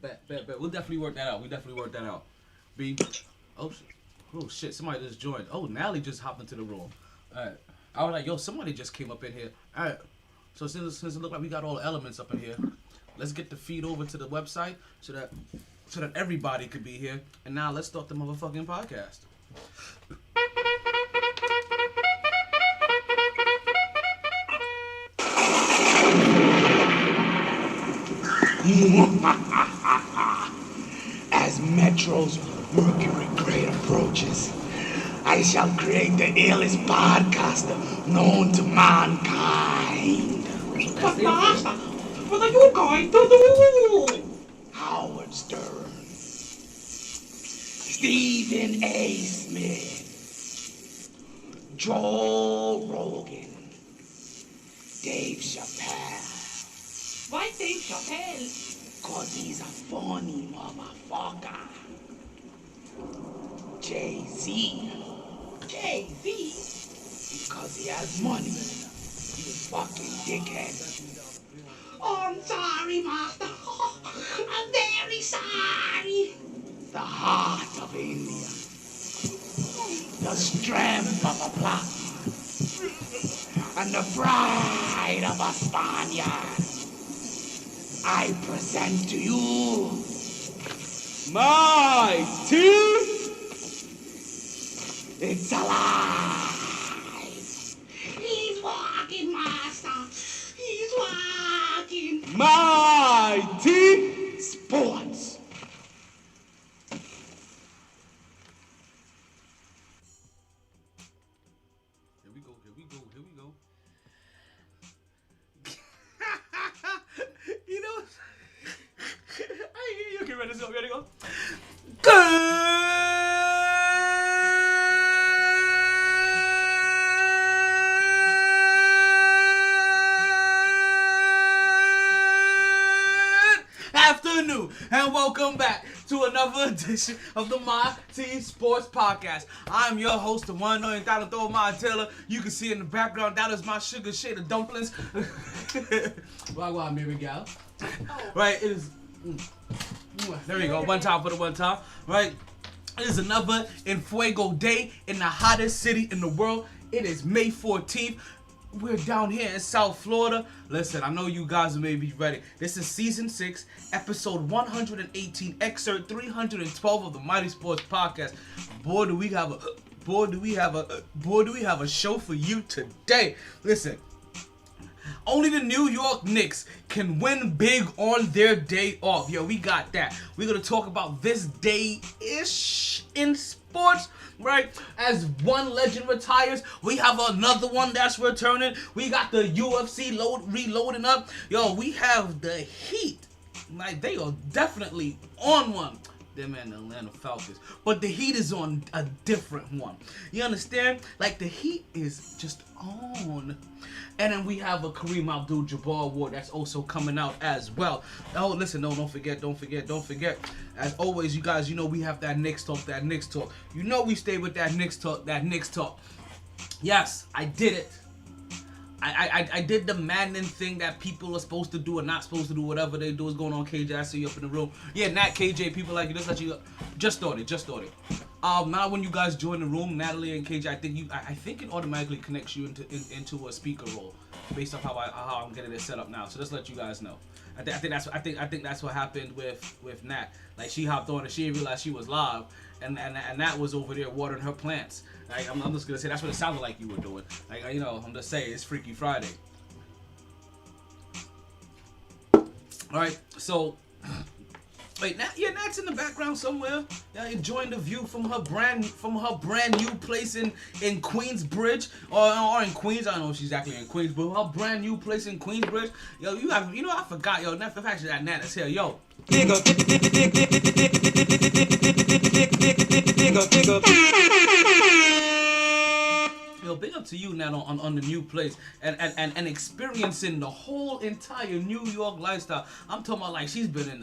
Bet. We'll definitely work that out. B. Oh shit! Somebody just joined. Oh, Nally just hopped into the room. Alright. I was like, yo, somebody just came up in here. Alright. So since it looked like we got all the elements up in here, let's get the feed over to the website so that everybody could be here. And now let's start the motherfucking podcast. As Metro's Mercury grade approaches, I shall create the illest podcaster known to mankind. But Master, what are you going to do? Howard Stern, Stephen A. Smith, Joe Rogan, Dave Chappelle. Why Dave Chappelle? Cause he's a funny motherfucker. Jay-Z. Jay-Z? Because he has money. You fucking dickhead. Oh, I'm sorry, Master. I'm very sorry. The heart of India. The strength of a black man. And the pride of a Spaniard. I present to you MyT. It's alive. He's walking, Master. He's walking. MyT Sports. Here we go. You know, I hear you. Okay, ready to go. Good afternoon, and welcome back to another edition of the MyT Sports Podcast. I'm your host, the one knowing Donald Thor My Taylor. You can see in the background, that is my sugar shader dumplings. Wow, Mary gal. Right, it is. There we go. One time for the one time. Right, it is another Enfuego day in the hottest city in the world. It is May 14th. We're down here in South Florida. Listen, I know you guys may be ready. This is season 6, episode 118, excerpt 312 of the MyT Sports Podcast. Boy, do we have a show for you today. Listen. Only the New York Knicks can win big on their day off. Yo, we got that. We're going to talk about this day-ish in sports, right? As one legend retires, we have another one that's returning. We got the UFC reloading up. Yo, we have the Heat. Like, they are definitely on one. Them and the Atlanta Falcons. But the Heat is on a different one. You understand? Like, the Heat is just on. And then we have a Kareem Abdul-Jabbar award that's also coming out as well. Oh, listen, no, don't forget. As always, you guys, you know we have that Knicks talk. You know we stay with that Knicks talk. Yes, I did it. I did the maddening thing that people are supposed to do or not supposed to do. Whatever they do is going on. KJ, I see you up in the room. Yeah, Nat, KJ, people like you. Just started. Now when you guys join the room, Natalie and KJ, I think it automatically connects you into a speaker role based off how I'm getting it set up now. So just let you guys know. I think that's what happened with Nat. Like, she hopped on and she didn't realize she was live, and Nat was over there watering her plants. Like, I'm just gonna say that's what it sounded like you were doing. Like, you know, I'm just saying it's Freaky Friday. All right, so. Wait, Nat's in the background somewhere. Yeah, enjoying the view from her brand new place in Queensbridge or in Queens. I don't know if she's actually in Queens, but her brand new place in Queensbridge. Yo, I forgot. Yo, the fact that Nat is here. Yo. Yo, big up to you, Nat, on the new place and experiencing the whole entire New York lifestyle. I'm talking about, like, she's lived in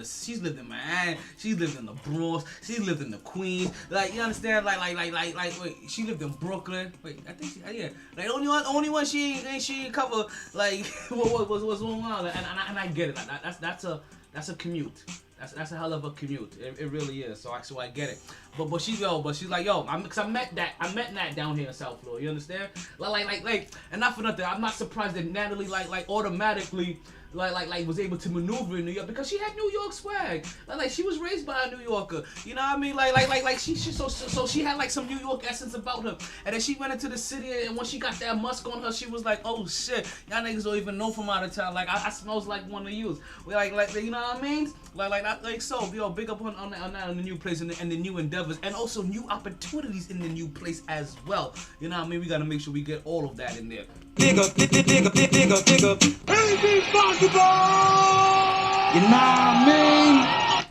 Miami, she's lived in the Bronx, she's lived in the Queens. Like, you understand? Wait, she lived in Brooklyn. Wait, I think like only one she ain't cover, like, what was going on. And I get it. That's a commute. That's a hell of a commute. It really is. So I get it. But she's like, yo, cause I met Nat down here in South Florida. You understand? Like, and not for nothing. I'm not surprised that Natalie like automatically was able to maneuver in New York because she had New York swag. Like she was raised by a New Yorker. You know what I mean? Like she so she had like some New York essence about her. And then she went into the city, and when she got that musk on her, she was like, oh shit, y'all niggas don't even know from out of town. Like I smells like one of yous. Like you know what I mean? Like so, yo, big up on that in the new place and the new endeavors, and also new opportunities in the new place as well. You know what I mean? We gotta make sure we get all of that in there. Dig up. Anything possible! You know what I mean?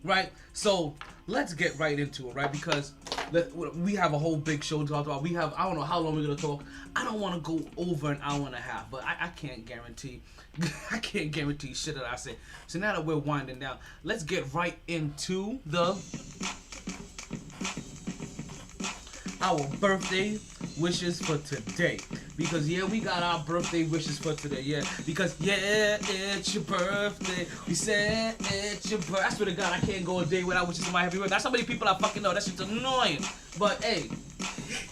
Right? So let's get right into it, right? Because we have a whole big show to talk about. I don't know how long we're gonna talk. I don't want to go over an hour and a half, but I can't guarantee. I can't guarantee shit that I say. So now that we're winding down, let's get right into our birthday wishes for today. Because we got our birthday wishes for today. Because it's your birthday. We said it's your birthday. I swear to God, I can't go a day without wishing somebody happy birthday. That's how many people I fucking know. That shit's annoying. But hey,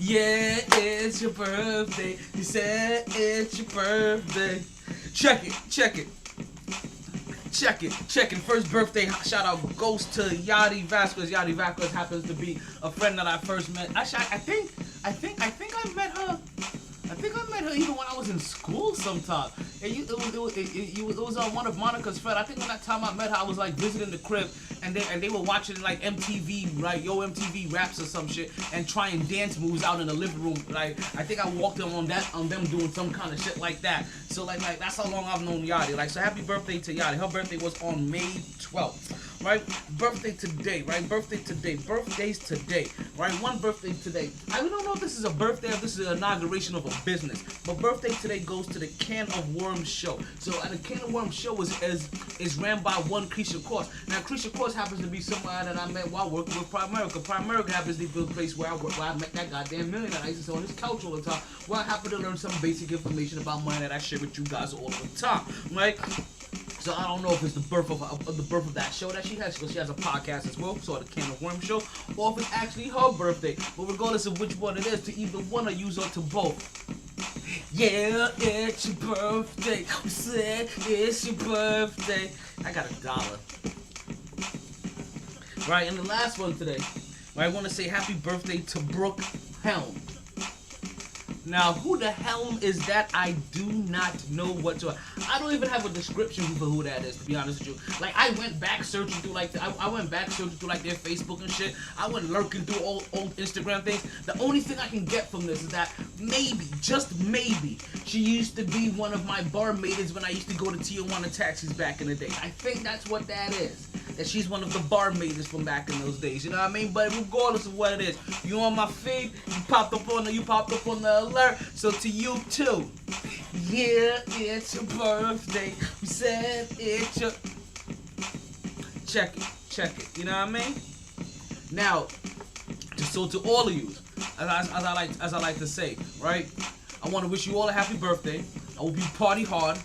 it's your birthday. You said it's your birthday. Check it. First birthday shout out goes to Yadi Vasquez. Yadi Vasquez happens to be a friend that I first met. Actually, I think I met her. I think I met her even when I was in school sometime. It was one of Monica's friends. I think when that time I met her, I was like visiting the crib, and they were watching like MTV, right? MTV raps or some shit, and trying dance moves out in the living room. Like I think I walked in on them doing some kind of shit like that. So like that's how long I've known Yadi. Like so, happy birthday to Yadi. Her birthday was on May 12th. Right? Birthday today, right? Birthdays today, right? One birthday today. I don't know if this is a birthday or if this is an inauguration of a business, but birthday today goes to the Can of Worms show. So the Can of Worms show is ran by one Keisha Cross. Now Keisha Cross happens to be someone that I met while working with Primerica. Primerica happens to be the place where I met that goddamn millionaire. I used to sit on his couch all the time, where I happen to learn some basic information about money that I share with you guys all the time, right? So I don't know if it's the birth of that show that she has, because she has a podcast as well, so the Can of Worms show, or if it's actually her birthday. But regardless of which one it is, to either one of you or to both, it's your birthday. We said it's your birthday. I got $1. Right, and the last one today, I want to say happy birthday to Brooke Helm. Now, who the hell is that? I do not know whatsoever. I don't even have a description for who that is, to be honest with you. Like, I went back searching through, like, their Facebook and shit. I went lurking through old Instagram things. The only thing I can get from this is that maybe, just maybe, she used to be one of my barmaids when I used to go to Tijuana taxis back in the day. I think that's what that is. That she's one of the barmaids from back in those days. You know what I mean? But regardless of what it is, you on my feed, you popped up on the alert. So to you too, it's your birthday. We said it's your. Check it. You know what I mean? Now, so to all of you, as I like to say, right? I want to wish you all a happy birthday. I hope you party hard.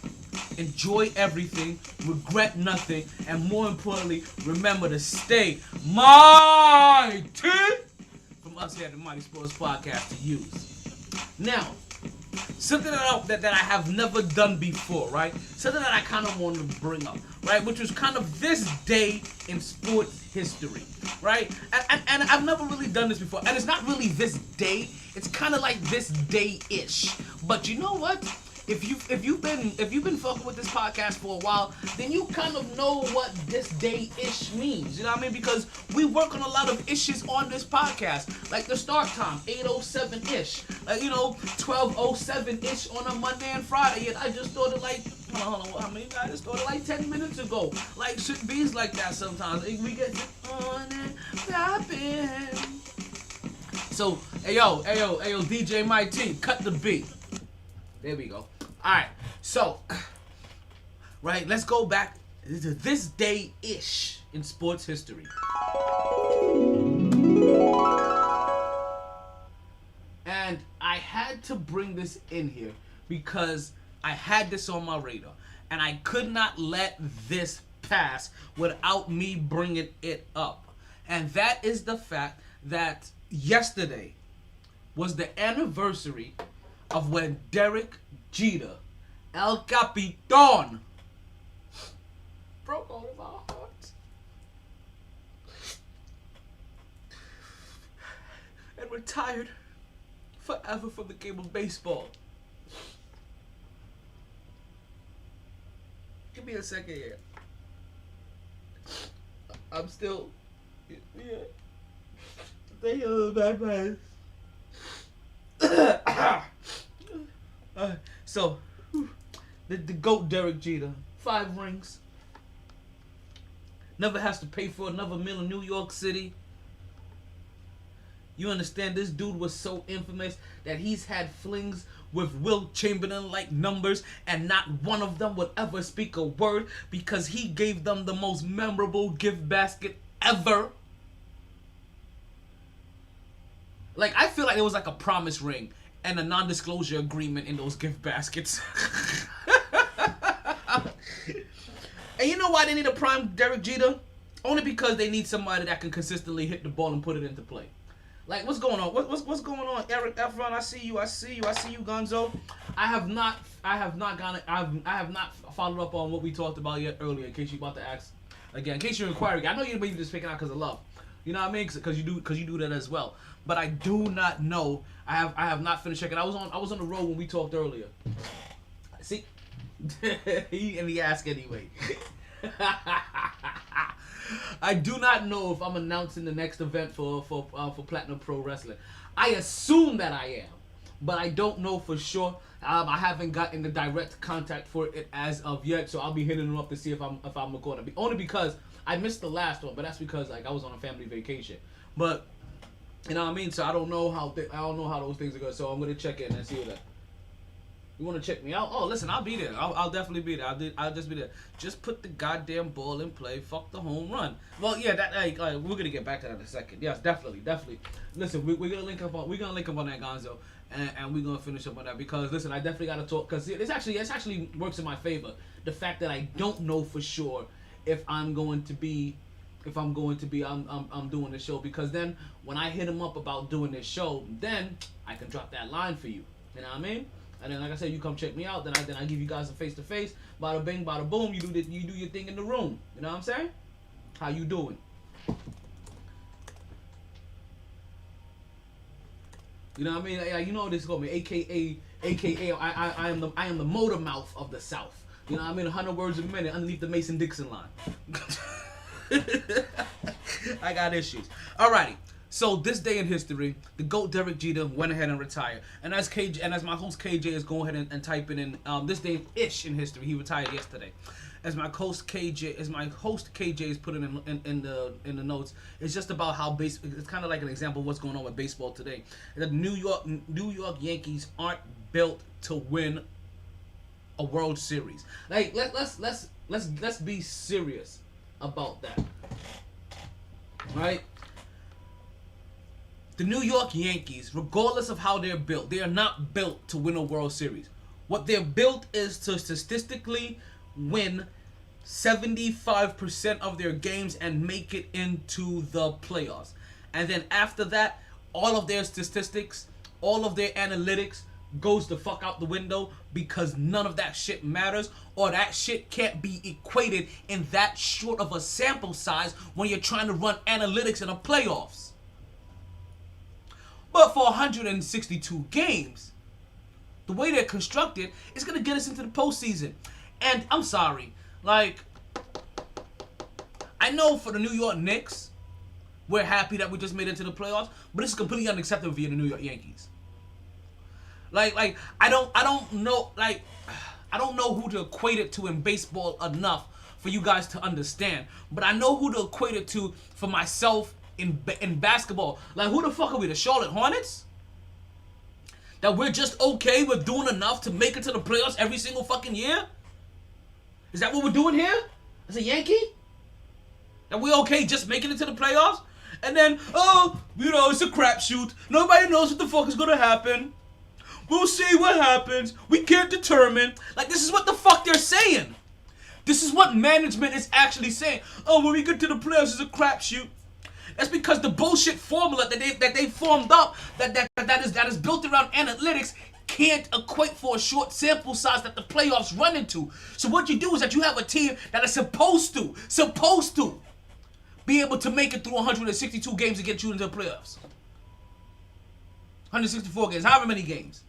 Enjoy everything, regret nothing, and more importantly, remember to stay MyT from us here at the MyT Sports Podcast to use. Now, something that I have never done before, right? Something that I kind of wanted to bring up, right? Which was kind of this day in sports history, right? And I've never really done this before, and it's not really this day. It's kind of like this day-ish. But you know what? If you've been fucking with this podcast for a while, then you kind of know what this day-ish means. You know what I mean? Because we work on a lot of issues on this podcast. Like the start time, 8:07-ish. Like, 12:07-ish on a Monday and Friday. And I just started like, hold on, I just started like 10 minutes ago. Like, shit bees like that sometimes. We get on and popping. So, hey yo, DJ MyT, cut the beat. There we go. Alright, so, right, let's go back to this day-ish in sports history. And I had to bring this in here because I had this on my radar. And I could not let this pass without me bringing it up. And that is the fact that yesterday was the anniversary of when Derek Jeter, El Capitan, broke all of our hearts and retired forever from the game of baseball. Give me a second here. I'm still... Yeah. Thank you, bad man. So, the GOAT Derek Jeter, 5 rings. Never has to pay for another meal in New York City. You understand, this dude was so infamous that he's had flings with Will Chamberlain-like numbers, and not one of them would ever speak a word because he gave them the most memorable gift basket ever. Like, I feel like it was like a promise ring and a non-disclosure agreement in those gift baskets. And you know why they need a prime Derek Jeter? Only because they need somebody that can consistently hit the ball and put it into play. Like, what's going on? What's going on? Eric Efron, I see you, Gonzo. I have not followed up on what we talked about yet earlier, in case you're about to ask again. In case you're inquiring, I know you're maybe just picking out because of love. You know what I mean? Because you do that as well. But I do not know. I have not finished checking. I was on the road when we talked earlier. See, he asked anyway. I do not know if I'm announcing the next event for Platinum Pro Wrestling. I assume that I am, but I don't know for sure. I haven't gotten the direct contact for it as of yet, so I'll be hitting them up to see if I'm going to be. Only because I missed the last one, but that's because like I was on a family vacation. But you know what I mean. So I don't know how those things are going. So I'm gonna check in and see what that. You want to check me out? Oh, listen, I'll be there. I'll definitely be there. I'll just be there. Just put the goddamn ball in play. Fuck the home run. Well, yeah, that we're gonna get back to that in a second. Yes, definitely. Listen, we're gonna link up on that, Gonzo, and we're gonna finish up on that because listen, I definitely gotta talk because it actually works in my favor. The fact that I don't know for sure if I'm doing the show, because then when I hit him up about doing this show, then I can drop that line for you. You know what I mean? And then, like I said, you come check me out. Then I give you guys a face to face. Bada bing, bada boom. You do your thing in the room. You know what I'm saying? How you doing? You know what I mean? Yeah, you know what this is called me, AKA. I am the motor mouth of the South. You know what I mean? 100 words a minute underneath the Mason-Dixon line. I got issues. Alrighty. So this day in history, the GOAT Derek Jeter went ahead and retired. And as my host KJ is going ahead and typing in this day-ish in history, he retired yesterday. As my host KJ is putting in the notes, it's just about how it's kind of like an example of what's going on with baseball today. The New York Yankees aren't built to win a World Series. Like let's be serious about that. Right? The New York Yankees, regardless of how they're built, they are not built to win a World Series. What they're built is to statistically win 75% of their games and make it into the playoffs. And then after that, all of their statistics, all of their analytics goes the fuck out the window because none of that shit matters, or that shit can't be equated in that short of a sample size when you're trying to run analytics in the playoffs. But for 162 games, the way they're constructed, it's going to get us into the postseason. And I'm sorry, like, I know for the New York Knicks, we're happy that we just made it to the playoffs, but it's completely unacceptable via the New York Yankees. Like I don't know who to equate it to in baseball enough for you guys to understand, but I know who to equate it to for myself in basketball. Like, who the fuck are we, the Charlotte Hornets? That we're just okay with doing enough to make it to the playoffs every single fucking year? Is that what we're doing here as a Yankee? That we're okay just making it to the playoffs? And then, it's a crapshoot. Nobody knows what the fuck is gonna happen. We'll see what happens. We can't determine. Like, this is what the fuck they're saying. This is what management is actually saying. Oh, when we get to the playoffs, it's a crapshoot. That's because the bullshit formula that they formed up that is built around analytics can't equate for a short sample size that the playoffs run into. So what you do is that you have a team that is supposed to be able to make it through 162 games to get you into the playoffs. 164 games, however many games.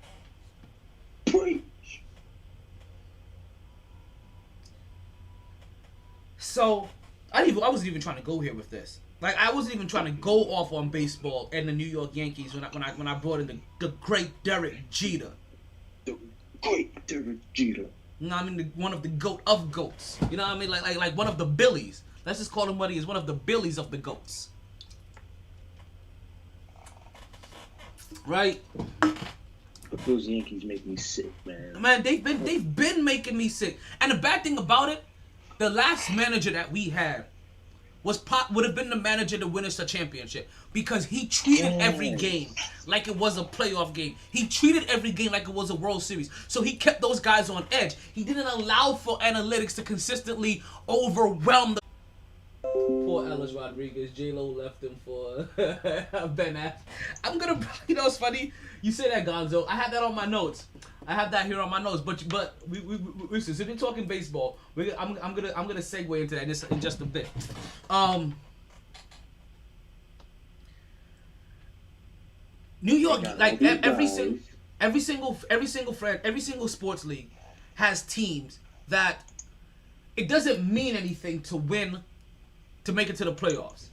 So I wasn't even trying to go here with this. Like, I wasn't even trying to go off on baseball and the New York Yankees when I brought in the great Derek Jeter. The great Derek Jeter. You know what I mean? One of the GOAT of GOATs. You know what I mean? Like one of the Billies. Let's just call him what he is. One of the Billies of the GOATs. Right? But those Yankees make me sick, man. Man, they've been making me sick. And the bad thing about it, the last manager that we had would have been the manager to win us a championship, because he treated every game like it was a playoff game. He treated every game like it was a World Series. So he kept those guys on edge. He didn't allow for analytics to consistently overwhelm the... Poor Ellis Rodriguez. J-Lo left him for Ben Affleck. I'm gonna... You know what's funny? You say that, Gonzo. I had that on my notes. I have that here on my notes. But we listen, since we're talking baseball, I'm gonna segue into that in just a bit. New York, like every single sports league has teams that it doesn't mean anything to win, to make it to the playoffs.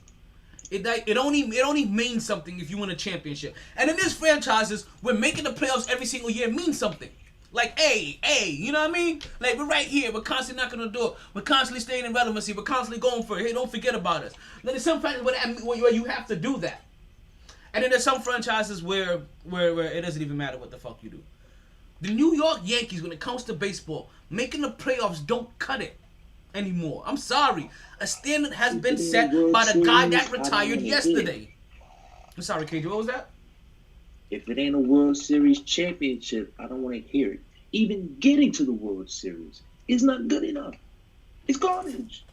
It only means something if you win a championship. And in these franchises, where making the playoffs every single year means something. Like, hey, you know what I mean? Like, we're right here. We're constantly knocking on the door. We're constantly staying in relevancy. We're constantly going for it. Hey, don't forget about us. Then there's some franchises where you have to do that. And then there's some franchises where it doesn't even matter what the fuck you do. The New York Yankees, when it comes to baseball, making the playoffs don't cut it anymore. I'm sorry. A standard has been set by the guy that retired yesterday. I'm sorry, KJ, what was that? If it ain't a World Series championship, I don't want to hear it. Even getting to the World Series is not good enough. It's garbage.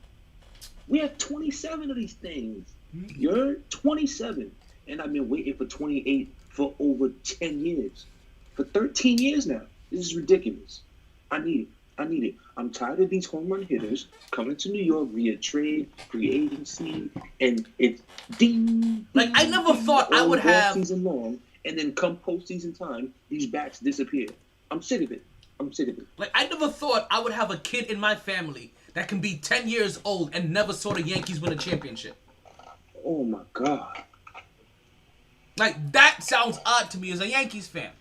We have 27 of these things. You're 27. And I've been waiting for 28 for over 10 years. For 13 years now. This is ridiculous. I need it. I'm tired of these home run hitters coming to New York via trade, free agency, and it's ding. Like, I never thought I would have... season long, and then come postseason time, these bats disappear. I'm sick of it. Like, I never thought I would have a kid in my family that can be 10 years old and never saw the Yankees win a championship. Oh, my God. Like, that sounds odd to me as a Yankees fan.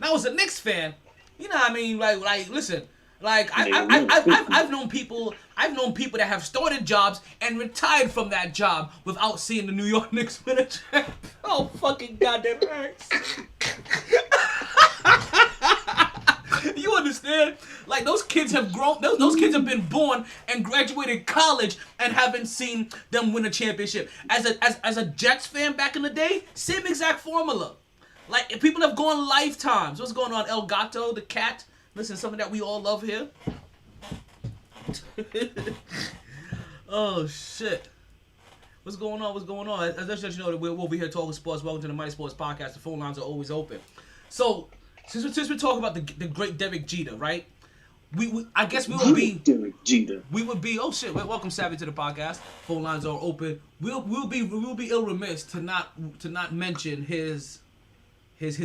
Now, as a Knicks fan, you know what I mean? Like, listen, like, I've known people that have started jobs and retired from that job without seeing the New York Knicks win a champ. Oh, fucking goddamn hurts. You understand? Like, those kids have grown. Those kids have been born and graduated college and haven't seen them win a championship. As a Jets fan back in the day, same exact formula. Like, if people have gone lifetimes. What's going on, El Gato, the cat? Listen, something that we all love here. Oh, shit. What's going on? As I let you know that we're over here talking sports. Welcome to the MyT Sports Podcast. The phone lines are always open. So, since we're talking about the great Derek Jeter, right? I guess we will be Derek Jeter. We would be. Oh shit! Welcome, Savvy, to the podcast. Phone lines are open. We'll be ill remiss to not mention his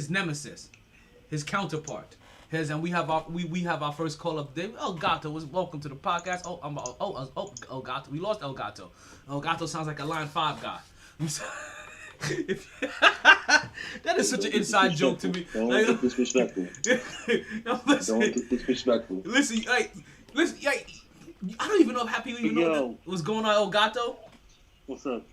nemesis, his counterpart. And we have our first call of the day. El Gato, welcome to the podcast. El Gato. We lost El Gato. El Gato sounds like a Line 5 guy. That is such an inside joke to me. Don't get disrespectful. No, listen, Don't get disrespectful. Listen, I don't even know if happy you know what's going on, El Gato. What's up?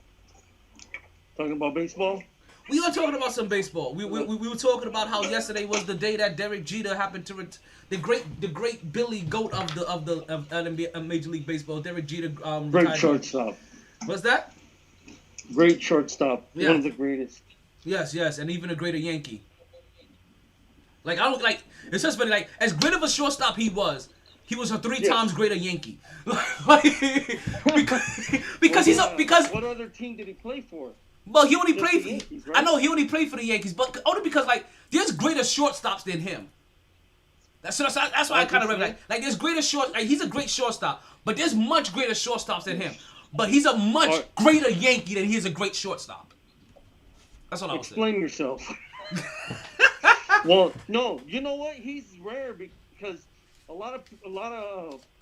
Talking about baseball? We are talking about some baseball. We were talking about how yesterday was the day that Derek Jeter happened to the great Billy Goat of NBA, Major League Baseball. Derek Jeter Great shortstop. What's that? Great shortstop. Yeah. One of the greatest. Yes, and even a greater Yankee. Like, I don't like. It's just funny. Like, as great of a shortstop he was, he was a 3 times greater Yankee. because what other team did he play for? Well, he only played for Yankees, right? I know he only played for the Yankees, but only because like there's greater shortstops than him. That's why I kind of remember like there's greater he's a great shortstop, but there's much greater shortstops than him. But he's a much greater Yankee than he is a great shortstop. That's what I was saying. Explain yourself. Well, no, you know what? He's rare because a lot of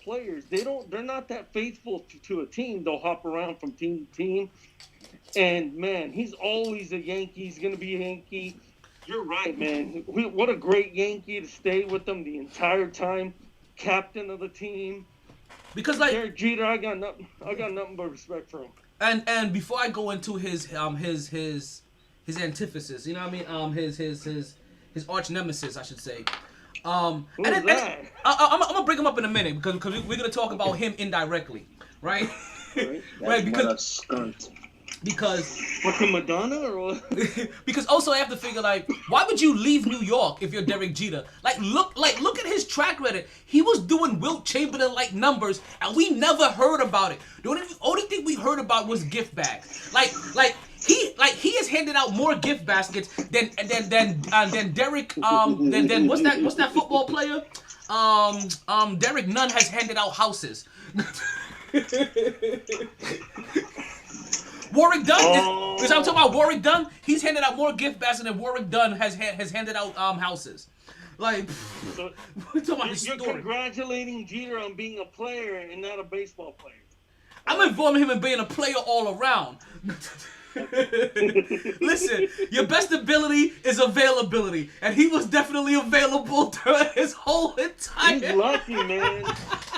players they're not that faithful to a team. They'll hop around from team to team. And man, he's always a Yankee. He's gonna be a Yankee. You're right, man. What a great Yankee to stay with them the entire time. Captain of the team. Because like Derek Jeter, I got nothing but respect for him. And before I go into his antithesis, you know what I mean? His arch nemesis, I should say. I'm gonna bring him up in a minute because we're gonna talk about him indirectly, right? Right, because Fucking Madonna or what? because also I have to figure like why would you leave New York if you're Derek Jeter? Look at his track record. He was doing Wilt Chamberlain like numbers and we never heard about it. The only thing we heard about was gift bags. He has handed out more gift baskets than Derek than what's that football player? Derek Nunn has handed out houses. Warwick Dunn is I'm talking about Warwick Dunn. He's handed out more gift baskets than Warwick Dunn has handed out houses. Like, So, we're talking about you're story. congratulating Jeter on being a player and not a baseball player. I'm informing him of being a player all around. Listen, your best ability is availability, and he was definitely available during his whole entire. He's lucky, man.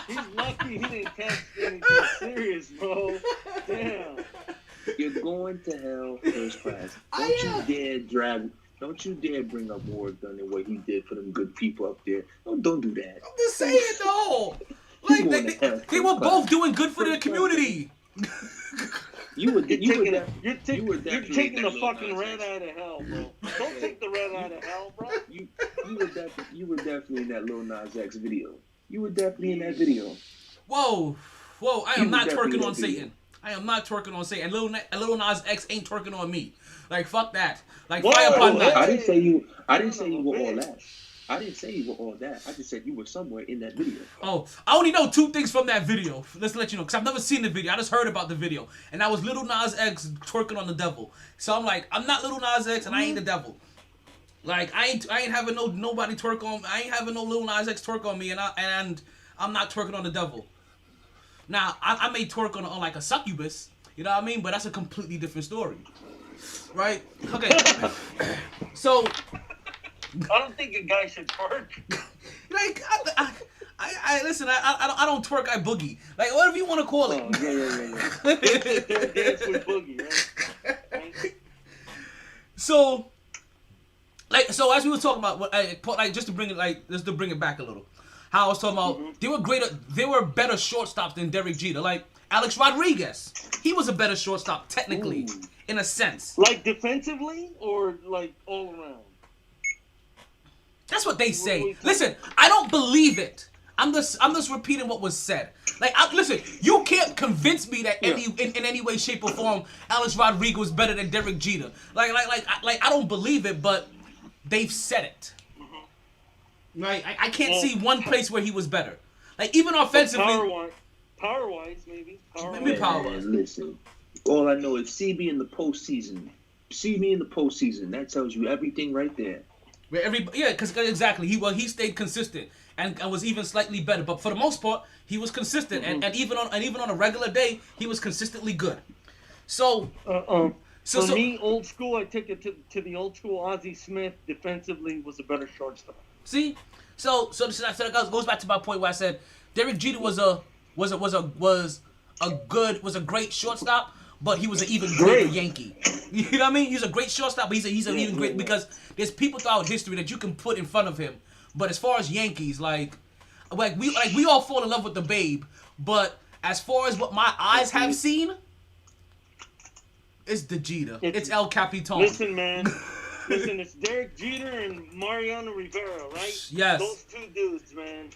He's lucky he didn't catch anything serious, bro. Damn. you're going to hell first class. Don't you dare bring up Warwick Dunn and what he did for them good people up there. Don't do that. I'm just saying, though. Like they were both doing good for the community. You're taking the that fucking red out of hell, bro. Don't take the red out of hell, bro. You were definitely in that Lil Nas X video. You were definitely in that video. Whoa, I am not twerking on video. Satan. I am not twerking on Satan. And Lil Nas X ain't twerking on me. Like, fuck that. Like, Whoa, fire upon that. I didn't say you were all that. I didn't say you were all that. I just said you were somewhere in that video. Oh, I only know 2 things from that video. Let's let you know, because I've never seen the video. I just heard about the video. And that was Lil Nas X twerking on the devil. So I'm like, I'm not Lil Nas X and I ain't the devil. Like, I ain't having nobody twerk on me. I ain't having no Lil Nas X twerk on me and I'm not twerking on the devil. Now, I may twerk on like a succubus, you know what I mean? But that's a completely different story. Right? Okay. So I don't think a guy should twerk. like I listen. I don't twerk. I boogie. Like whatever you want to call it. Oh, yeah. Dance with Boogie, right? So as we were talking about, like just to bring it back a little, how I was talking about they were better shortstops than Derek Jeter. Like Alex Rodriguez, he was a better shortstop technically, in a sense. Like defensively or like all around? That's what they say. Listen, I don't believe it. I'm just repeating what was said. Like, listen, you can't convince me that in any way, shape, or form, Alex Rodriguez was better than Derek Jeter. Like, I don't believe it, but they've said it. Right? I can't see one place where he was better. Like, even offensively. Power-wise, maybe. Maybe power-wise. Listen, all I know is see me in the postseason. See me in the postseason. That tells you everything right there. Because exactly he stayed consistent and was even slightly better, but for the most part he was consistent and even on a regular day he was consistently good. So for me, old school, I take it to the old school. Ozzie Smith defensively was a better shortstop. See, so that goes back to my point where I said Derek Jeter was a great shortstop. But he was an even greater Yankee. You know what I mean? He's a great shortstop, but he's an even great because there's people throughout history that you can put in front of him. But as far as Yankees, like we all fall in love with the Babe. But as far as what my eyes have seen, it's the Jeter. It's El Capitan. Listen, man. It's Derek Jeter and Mariano Rivera, right? Yes. Those 2 dudes, man.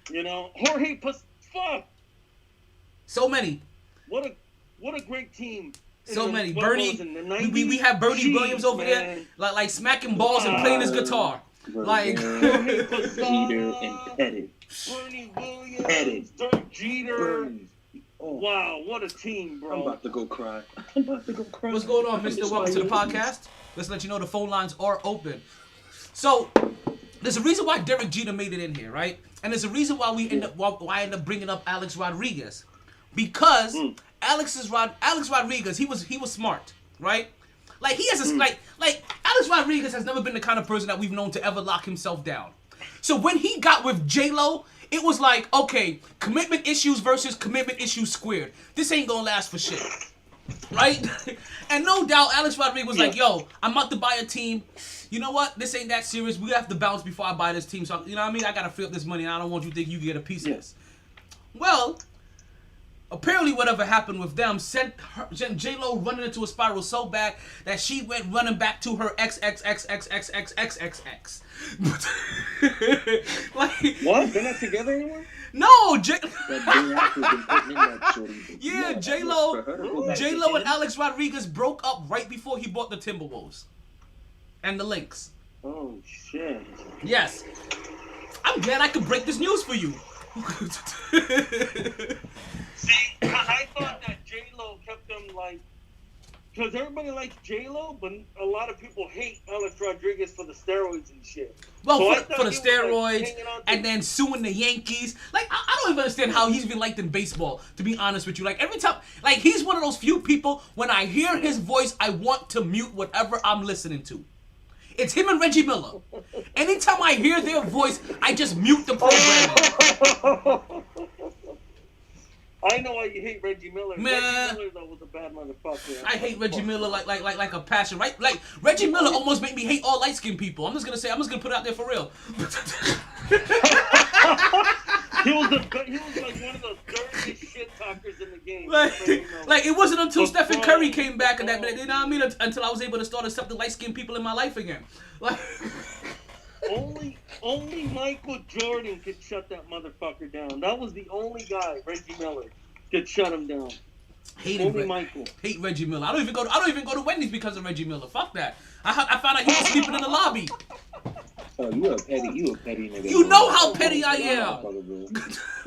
You know, Jorge fuck. So many. What a great team. So many. What Bernie. was it, in the 90s? We have Bernie Jeez, Williams over there, like smacking balls and playing his guitar. Like Jeter and Pettit. Bernie Williams, Pettit. Dirk Jeter. Bernie. Oh, Wow, what a team, bro. I'm about to go cry. What's going on, Mister? Welcome to the podcast. Let's let you know the phone lines are open. So, there's a reason why Derek Jeter made it in here, right? And there's a reason why I end up bringing up Alex Rodriguez, because Alex Rodriguez, he was smart, right? Like he has a like Alex Rodriguez has never been the kind of person that we've known to ever lock himself down. So when he got with J-Lo, it was like, okay, commitment issues versus commitment issues squared. This ain't gonna last for shit. Right? And no doubt, Alex Rodriguez was like, yo, I'm about to buy a team. You know what? This ain't that serious. We have to bounce before I buy this team. So, you know what I mean? I got to free up this money, and I don't want you to think you get a piece of this. Well, apparently whatever happened with them sent J-Lo running into a spiral so bad that she went running back to her XXXXXXXXX. Like, what? They're not together anymore? No, Yeah, J-Lo and Alex Rodriguez broke up right before he bought the Timberwolves and the Lynx. Oh shit! Yes, I'm glad I could break this news for you. See, I thought that J-Lo kept them like, because everybody likes J-Lo, but a lot of people hate Alex Rodriguez for the steroids and shit. Well, so for the steroids, and then suing the Yankees. Like, I don't even understand how he's been liked in baseball, to be honest with you. Like, every time, like, he's one of those few people, when I hear his voice, I want to mute whatever I'm listening to. It's him and Reggie Miller. Anytime I hear their voice, I just mute the program. I know why you hate Reggie Miller. Man, Reggie Miller though was a bad motherfucker. I hate Reggie Miller like a passion, right? Like Reggie Miller almost made me hate all light-skinned people. I'm just gonna put it out there for real. He was like one of those dirtiest shit talkers in the game. Like it wasn't until Stephen Curry came back and that, you know what I mean? Until I was able to start accepting light-skinned people in my life again. Like. Only Michael Jordan could shut that motherfucker down. That was the only guy, Reggie Miller, could shut him down. Michael. Hate Reggie Miller. I don't even go to Wendy's because of Reggie Miller. Fuck that. I found out he was sleeping in the lobby. Oh, you a petty nigga. You know how petty I am. You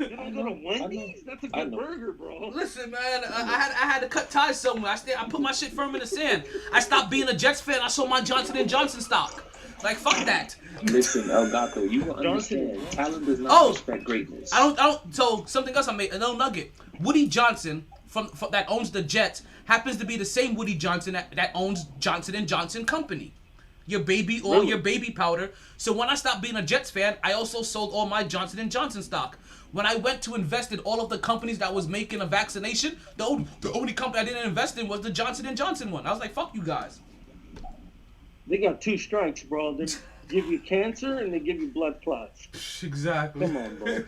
don't go to Wendy's? That's a good burger, bro. Listen, man, I had to cut ties somewhere. I put my shit firm in the sand. I stopped being a Jets fan. I sold my Johnson & Johnson stock. Like, fuck that. Listen, Elgato, you will understand. Talent does not respect greatness. I don't. So something else I made a little nugget. Woody Johnson from that owns the Jets happens to be the same Woody Johnson that owns Johnson & Johnson Company. Your baby oil, your baby powder. So when I stopped being a Jets fan, I also sold all my Johnson & Johnson stock. When I went to invest in all of the companies that was making a vaccination, the only company I didn't invest in was the Johnson & Johnson one. I was like, fuck you guys. They got two strikes, bro. They give you cancer and they give you blood clots. Exactly. Come on, bro.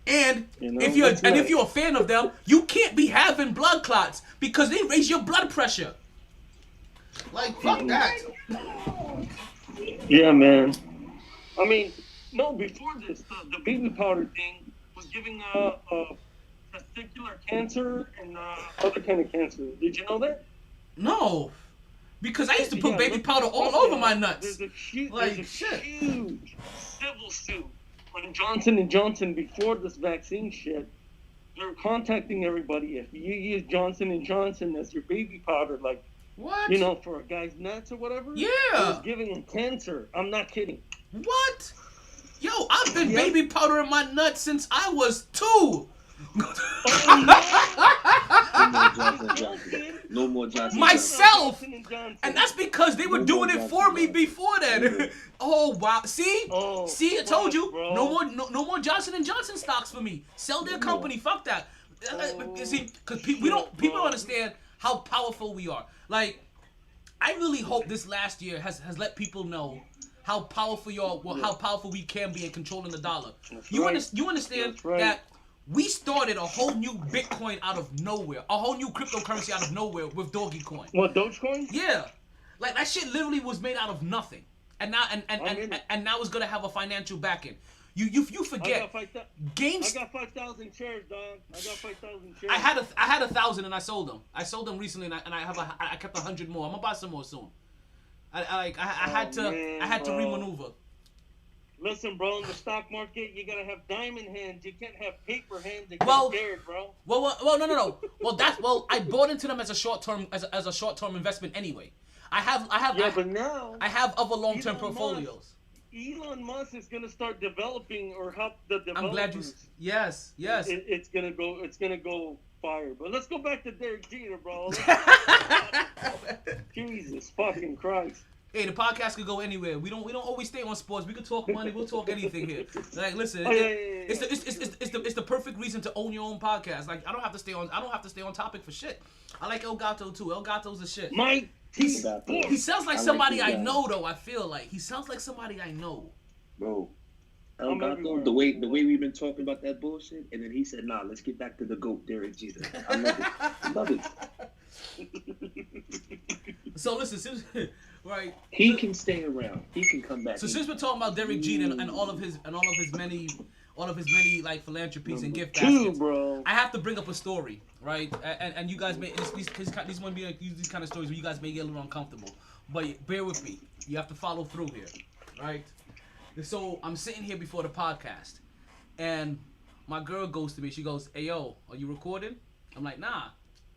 And if you're a fan of them, you can't be having blood clots because they raise your blood pressure. Like, fuck that. Yeah, man. I mean, no, before this, the baby powder thing was giving testicular cancer and other kind of cancer. Did you know that? No. Because I used to put baby powder all over my nuts. There's a huge civil suit on Johnson & Johnson before this vaccine shit. They're contacting everybody. If you use Johnson & Johnson as your baby powder, like, what? You know, for a guy's nuts or whatever. Yeah. It was giving him cancer. I'm not kidding. What? Yo, I've been baby powder in my nuts since I was 2. No more Johnson. Myself, and that's because they were doing it for me before then. Oh wow! See, I told you. Bro. No more Johnson & Johnson stocks for me. Sell their company. Fuck that. See, because people don't understand how powerful we are. Like, I really hope this last year has let people know how powerful how powerful we can be in controlling the dollar. You understand that we started a whole new Bitcoin out of nowhere, a whole new cryptocurrency out of nowhere with Dogecoin. What, Dogecoin? Yeah, like that shit literally was made out of nothing, and now and now it's gonna have a financial backing. You I forget. got 5,000 shares, dog. I got 5,000 shares. I had 1,000 and I sold them. I sold them recently and I kept 100 more. I'm gonna buy some more soon. I had to remaneuver. Listen, bro, in the stock market, you gotta have diamond hands. You can't have paper hands and Well, get scared, bro. Well, no. I bought into them as a short term investment anyway. But now I have other long term Elon portfolios. Elon Musk is gonna start developing or help the developers. I'm glad you. Yes. It's gonna go fire. But let's go back to Derek Jeter, bro. Jesus fucking Christ. Hey, the podcast could go anywhere. We don't always stay on sports. We could talk money. We'll talk anything here. Like, listen, it's the perfect reason to own your own podcast. Like, I don't have to stay on topic for shit. I like El Gato too. El Gato's the shit. He sounds like somebody I know though. I feel like he sounds like somebody I know. Bro, El Gato, the way we've been talking about that bullshit, and then he said, "Nah, let's get back to the GOAT, Derek Jeter." I love it. So listen, right? He can stay around. He can come back. So since we're talking about Derek Jeter and all of his many like philanthropies and gift baskets, bro. I have to bring up a story, right? And you guys may these want to be like these kind of stories where you guys may get a little uncomfortable, but bear with me. You have to follow through here, right? So I'm sitting here before the podcast, and my girl goes to me. She goes, "Hey yo, are you recording?" I'm like, "Nah."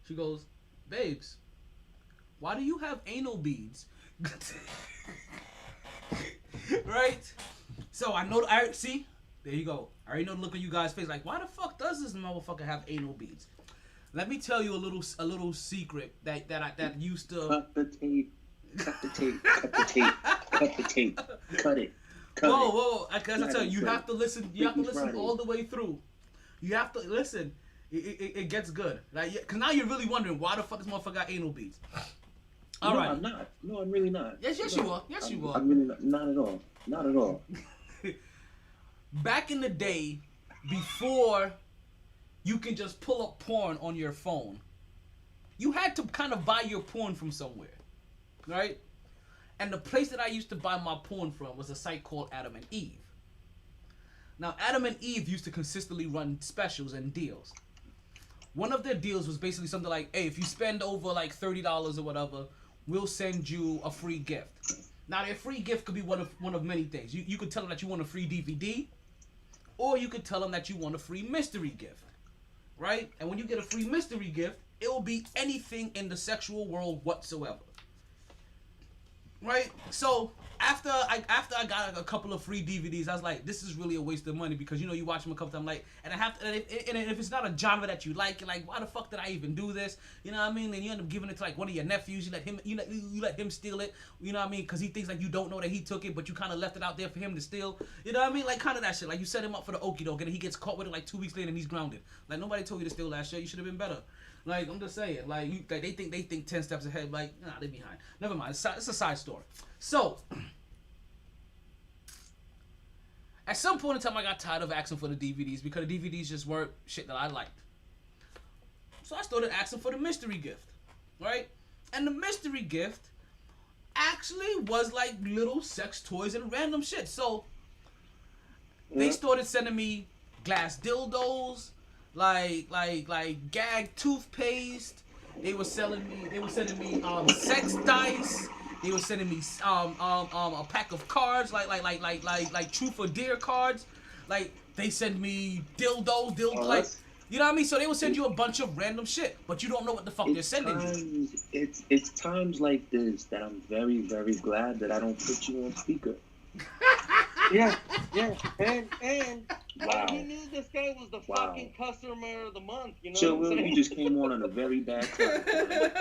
She goes, "Babes, why do you have anal beads?" Right? So I know. See. There you go. I already know the look on you guys' face. Like, why the fuck does this motherfucker have anal beads? Let me tell you a little secret that used to. Cut the tape. Cut it. Whoa! Because I tell you, you have to listen. You have to listen all the way through. You have to listen. It gets good. Like, because now you're really wondering why the fuck this motherfucker got anal beads. All right. I'm not. No, I'm really not. Yes, you are. Yes, you are. I'm really not at all. Not at all. Back in the day, before you can just pull up porn on your phone, you had to kind of buy your porn from somewhere, right? And the place that I used to buy my porn from was a site called Adam and Eve. Now, Adam and Eve used to consistently run specials and deals. One of their deals was basically something like, hey, if you spend over like $30 or whatever, we'll send you a free gift. Now, their free gift could be one of many things. You could tell them that you want a free DVD, or you could tell them that you want a free mystery gift, right? And when you get a free mystery gift, it will be anything in the sexual world whatsoever, right? So after I got a couple of free DVDs, I was like, this is really a waste of money because you watch them a couple times, like, and if it's not a genre that you like, you're like, why the fuck did I even do this? You know what I mean? And you end up giving it to like one of your nephews. You let him steal it. You know what I mean? Because he thinks like you don't know that he took it, but you kind of left it out there for him to steal. You know what I mean? Like kind of that shit. Like you set him up for the okie doke, and he gets caught with it like 2 weeks later, and he's grounded. Like nobody told you to steal that shit. You should have been better. Like I'm just saying. Like they think 10 steps ahead. Like nah, they behind. Never mind. It's a side story. So. At some point in time, I got tired of asking for the DVDs because the DVDs just weren't shit that I liked. So I started asking for the mystery gift, right? And the mystery gift actually was like little sex toys and random shit. So they started sending me glass dildos, like gag toothpaste. They were sending me sex dice. They were sending me a pack of cards, like truth or dare cards. Like they send me dildos, like you know what I mean. So they will send you a bunch of random shit, but you don't know what the fuck they're sending you. It's times like this that I'm very, very glad that I don't put you on speaker. Yeah, and wow. He knew this guy was the fucking customer of the month, you know. So Will, you just came on a very bad time.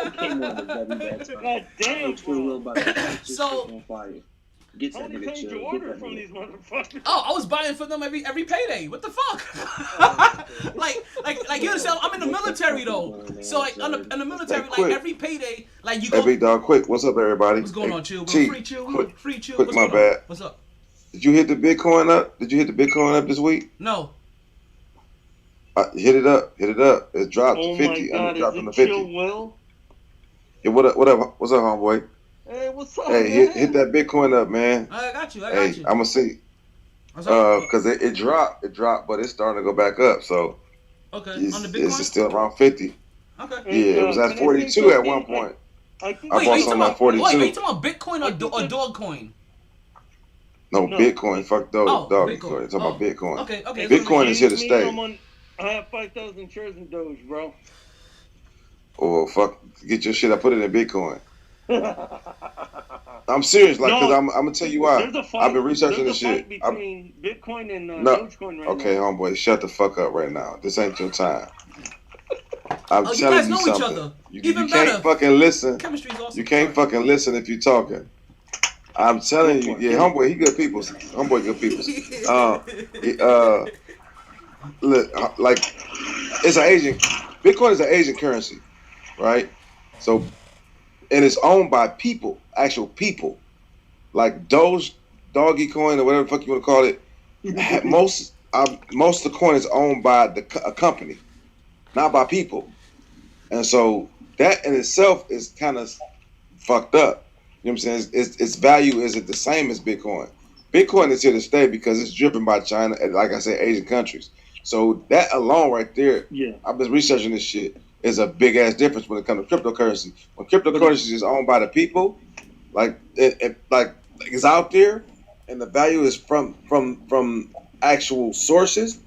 You came on a very bad time. God damn, So on fire. Get that nigga chill. You order from these motherfuckers. Oh, I was buying for them every payday. What the fuck? like you understand? I'm in the military though, so like in the military, like every payday, like you go. Hey, big dog, quick. What's up, everybody? What's going on, chill? T, Free chill. Quick, What's my bad. What's up? Did you hit the Bitcoin up? This week? No. Hit it up. It dropped to 50. God, it dropped is to it 50. Chill Will? Yeah, what up? What's up, homeboy? Hey, what's up? Hey, hit that Bitcoin up, man. I got you. Hey, I'm gonna see. Because it dropped, but it's starting to go back up. So okay, it's, on the Bitcoin. it's still around 50. Okay. Yeah, it was at 42 at one point. I think I bought something at 42. Wait, are you talking about Bitcoin or Dogecoin? No, Bitcoin. Fuck those. Doggy Bitcoin. coin. Talking about Bitcoin. Okay. Bitcoin is here to stay. I have 5,000 shares in Doge, bro. Or fuck, get your shit. I put it in Bitcoin. I'm serious, like, because I'm gonna tell you why. I've been researching this shit. Between Bitcoin and Dogecoin right now. Okay, homeboy, shut the fuck up right now. This ain't your time. I'm you telling guys you know something. each other. You Even can't better. fucking listen. Chemistry's awesome. You can't fucking listen if you're talking. I'm telling you, yeah, homeboy, he good people. Homeboy, good people. Look, like, it's an Asian. Bitcoin is an Asian currency, right? So, and it's owned by people, actual people, like Doggy Coin or whatever the fuck you want to call it. Most of the coin is owned by a company, not by people, and so that in itself is kind of fucked up. You know what I'm saying? Its value isn't the same as Bitcoin. Bitcoin is here to stay because it's driven by China and, like I said, Asian countries. So that alone right there, I've been researching this shit, is a big ass difference when it comes to cryptocurrency. When cryptocurrency is owned by the people, like it's out there, and the value is from actual sources,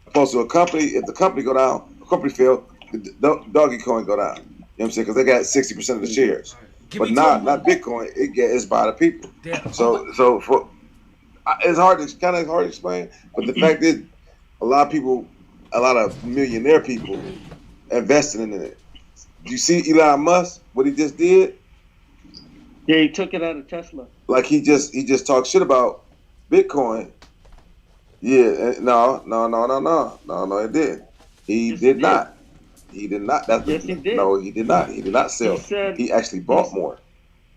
opposed to a company. If the company go down, the company fail, the Doggy Coin go down. You know what I'm saying? Because they got 60% of the shares. But not Bitcoin. It's by the people. Damn. So it's kind of hard to explain. But the fact is, a lot of millionaire people investing in it. Do you see Elon Musk? What he just did? Yeah, he took it out of Tesla. Like he just talked shit about Bitcoin. Yeah, no, it didn't. He did not. He did not. He did. No, he did not. He did not sell. He actually bought more.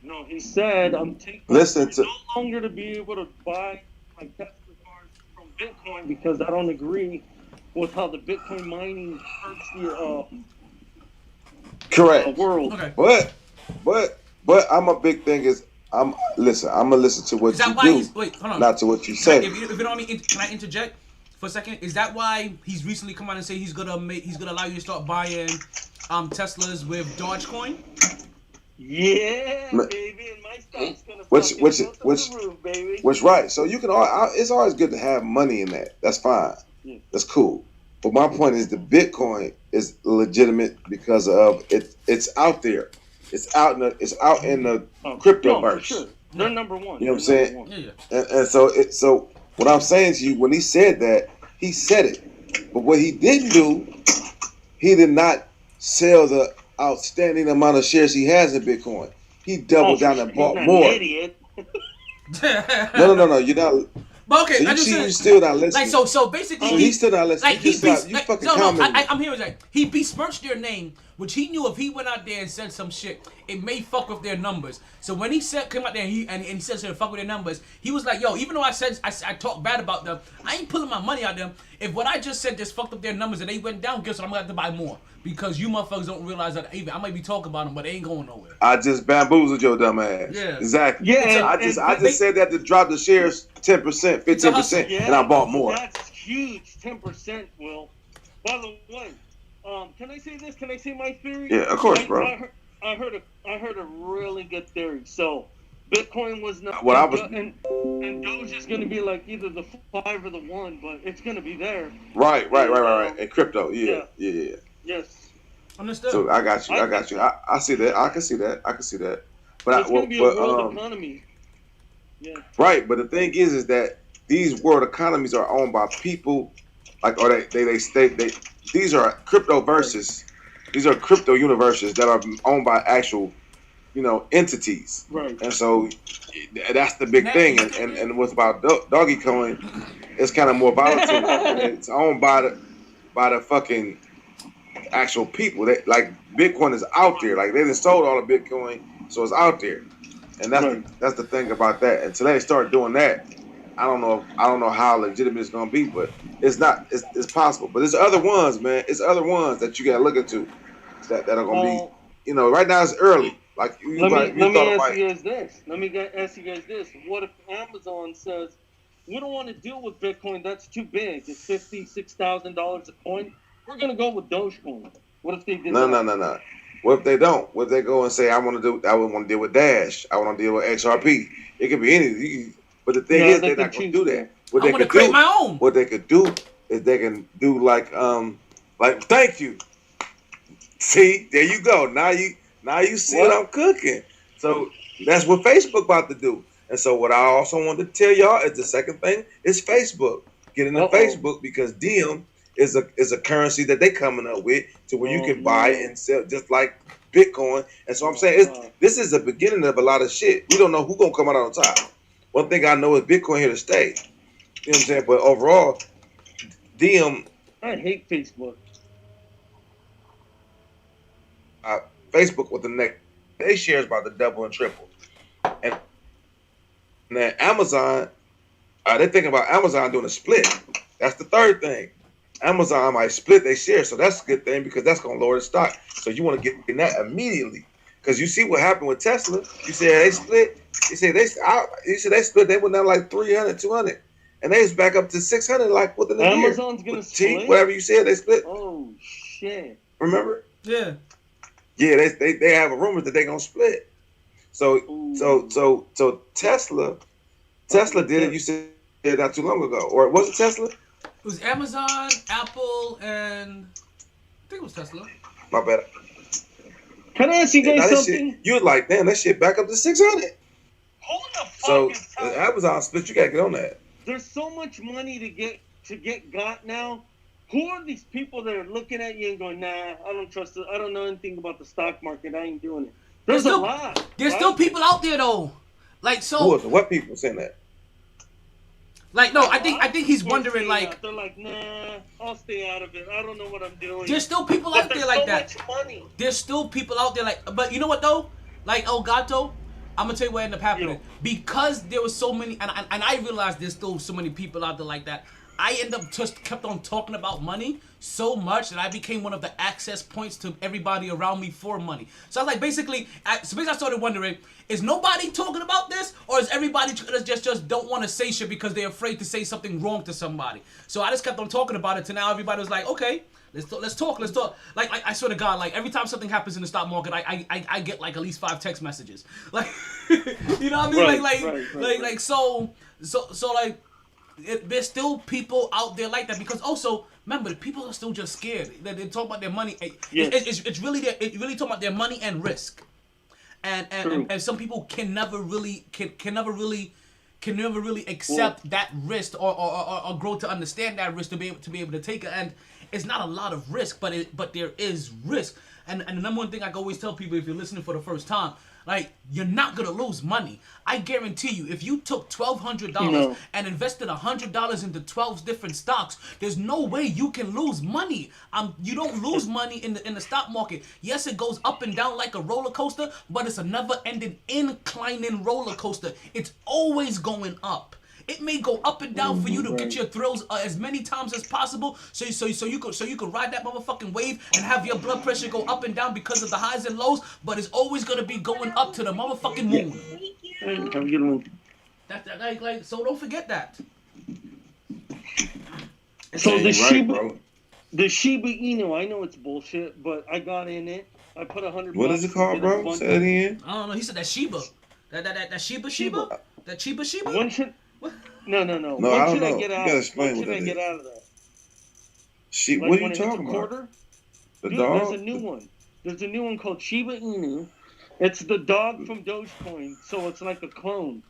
No, he said, "I'm taking no longer to be able to buy my Tesla cars from Bitcoin because I don't agree with how the Bitcoin mining hurts the correct world." Okay. But I'm a big thing is I'm gonna listen to what you do, wait, hold on. not to what you say. If you don't want me, can I interject for a second? Is that why he's recently come out and say he's gonna allow you to start buying Teslas with Dogecoin? Yeah, baby, and my stock's gonna go to the roof, baby. Which right. So you can. It's always good to have money in that. That's fine. Yeah. That's cool. But my point is the Bitcoin is legitimate because of it. It's out there. It's out in the crypto verse. Sure. They're number one. You know what I'm saying? Yeah. And so what I'm saying to you, when he said that, he said it. But what he didn't do, he did not sell the outstanding amount of shares he has in Bitcoin. He doubled down and bought more. An idiot. No. You're not. But okay, so you're still not listening. Like so basically, he's still not listening. I'm hearing like he besmirched their name, which he knew if he went out there and said some shit, it may fuck with their numbers. So when he came out there and he said to fuck with their numbers, he was like, yo, even though I talked bad about them, I ain't pulling my money out of them. If what I just said just fucked up their numbers and they went down, guess what? I'm gonna have to buy more because you motherfuckers don't realize that even I might be talking about them, but they ain't going nowhere. I just bamboozled your dumb ass. Yeah. Exactly. Yeah. I just said that to drop the shares 10%, 15%, and I bought more. That's huge, 10%. Will. By the way, can I say this? Can I say my theory? Yeah, of course, bro. I heard a really good theory. So, Bitcoin was not. And Doge is going to be like either the 5 or the 1, but it's going to be there. Right. And crypto, yeah. Yes. Understood. So I got you. I see that. I can see that. But it's going to be a world economy. Yeah. Right, but the thing is that these world economies are owned by people, these are crypto verses. These are crypto universes that are owned by actual, entities. Right. And so that's the big thing. And what's about Doggy Coin, it's kind of more volatile. It's owned by the fucking actual people. Like Bitcoin is out there. Like they done sold all the Bitcoin, so it's out there. And that's the thing about that. Until they start doing that, I don't know how legitimate it's gonna be, but it's not. It's possible. But there's other ones, man. It's other ones that you gotta look into that are gonna be. Right now it's early. Like let me ask you guys this. What if Amazon says, we don't want to deal with Bitcoin. That's too big. It's $56,000 a coin. We're gonna go with Dogecoin. What if they did No. that? What if they don't? What if they go and say, I want to deal with Dash. I want to deal with XRP. It could be anything. But the thing is, they're not going to do that. What I want to create my own. What they could do is they can do like thank you. See, there you go. Now you see what I'm cooking. So that's what Facebook about to do. And so what I also wanted to tell y'all is the second thing is Facebook. Get into Facebook because Diem is a currency that they coming up with to where you can buy and sell just like Bitcoin. And so I'm saying this is the beginning of a lot of shit. We don't know who's gonna come out on top. One thing I know is Bitcoin here to stay. You know what I'm saying? But overall, Diem. I hate Facebook. Facebook with the next, they shares about the double and triple. And then Amazon, they're thinking about Amazon doing a split. That's the third thing. Amazon might split their share, so that's a good thing because that's going to lower the stock. So you want to get in that immediately because you see what happened with Tesla. You said they split. You said they split. They went down like 300, 200, and they was back up to 600 like within a year. Amazon's going to split. Whatever you said, they split. Oh shit! Remember? Yeah. Yeah, they have a rumor that they're gonna split. So Tesla did it. You said not too long ago, or was it Tesla? It was Amazon, Apple, and I think it was Tesla. My bad. Can I ask you guys something? You was like, damn, that shit back up to 600. Hold the fuck. So Amazon split. You gotta get on that. There's so much money to get got now. Who are these people that are looking at you and going, nah, I don't trust it. I don't know anything about the stock market. I ain't doing it. There's a lot. There's still people out there though. Like so. What people saying that? Like no, I think he's wondering like. They're like, nah, I'll stay out of it. I don't know what I'm doing. There's still people out there like that. There's so much money. There's still people out there like, but you know what though? Like El Gato, I'm gonna tell you what ended up happening because there was so many, and I realized there's still so many people out there like that. I end up just kept on talking about money so much that I became one of the access points to everybody around me for money. So I was like, basically I started wondering, is nobody talking about this, or is everybody just don't want to say shit because they're afraid to say something wrong to somebody? So I just kept on talking about it till now everybody was like, okay, let's talk. Like I swear to God, like every time something happens in the stock market, I get like at least 5 text messages. Like, you know what I mean? Right. So like. There's still people out there like that because also remember the people are still just scared. They talk about their money. It's really talking about their money and risk, and some people can never really accept that risk or grow to understand that risk to be able to take it. And it's not a lot of risk, but there is risk. And the number one thing I can always tell people if you're listening for the first time. Like, you're not going to lose money. I guarantee you, if you took $1,200 and invested $100 into 12 different stocks, there's no way you can lose money. You don't lose money in the stock market. Yes, it goes up and down like a roller coaster, but it's a never-ending inclining roller coaster. It's always going up. It may go up and down for you to get your thrills as many times as possible, so you could ride that motherfucking wave and have your blood pressure go up and down because of the highs and lows. But it's always gonna be going up to the motherfucking moon. Have a good one. So don't forget that. So the Shiba Inu, I know it's bullshit, but I got in it. I put $100. What is it called, bro? Say it again. I don't know. He said that Shiba. That Shiba. That Shiba. When should? No. No, when I don't should know. I get out? You gotta explain when should what I that get is. out of that? What are you talking about? The dog? There's a new one. There's a new one called Shiba Inu. It's the dog from Dogecoin, so it's like a clone.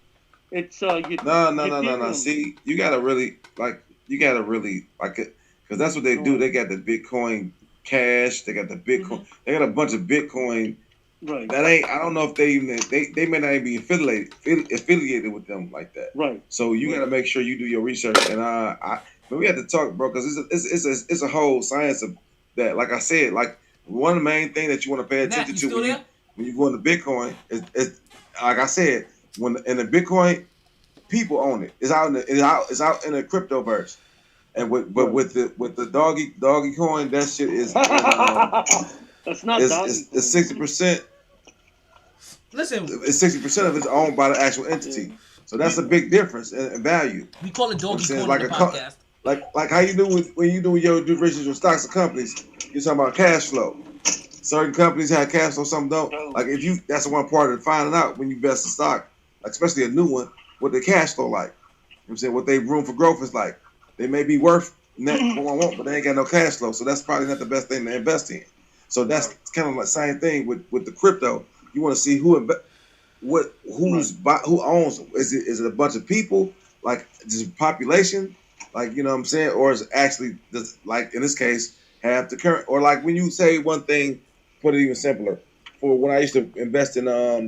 It's No. See, you gotta really like it, because that's what they do. They got the Bitcoin Cash. They got the Bitcoin. They got a bunch of Bitcoin. Right. That ain't. I don't know if they may not even be affiliated with them like that. Right. So you gotta make sure you do your research. And but we have to talk, bro, because it's a whole science of that. Like I said, like one of the main things that you want to pay attention to when you go into Bitcoin is like I said, in the Bitcoin, people own it. It's out in the cryptoverse. And with the doggy coin, that shit is that's not it's 60%. Listen, It's 60% of it's owned by the actual entity. So that's a big difference in value. We call it doggy corner like in the a podcast. Like how you do when you do your due diligence with stocks and companies, you're talking about cash flow. Certain companies have cash flow, some don't. Like if you, that's one part of finding out when you invest in stock, like especially a new one, what the cash flow like. You know what I'm saying? What they room for growth is like. They may be worth net but they ain't got no cash flow, so that's probably not the best thing to invest in. So that's kind of like the same thing with the crypto. You want to see who owns them. Is it a bunch of people, like just population, like you know what I'm saying, or is it actually just, like in this case have the current, or like when you say one thing, put it even simpler. For when I used to invest in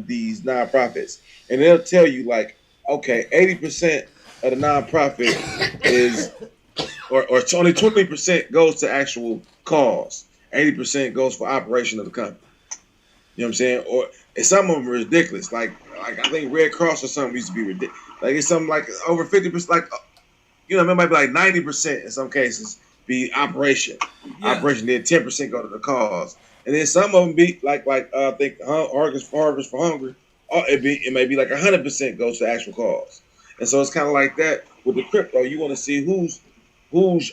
these nonprofits, and they'll tell you like, okay, 80% of the nonprofit is, or only 20% goes to actual cause. 80% goes for operation of the company. You know what I'm saying? Or and some of them are ridiculous. Like I think Red Cross or something used to be ridiculous. Like it's something like over 50%. Like you know, it might be like 90% in some cases be operation. Yeah. Operation. Then 10% go to the cause. And then some of them be like I think Harvest for Hungry. It may be like 100% goes to actual cause. And so it's kind of like that with the crypto. You want to see who's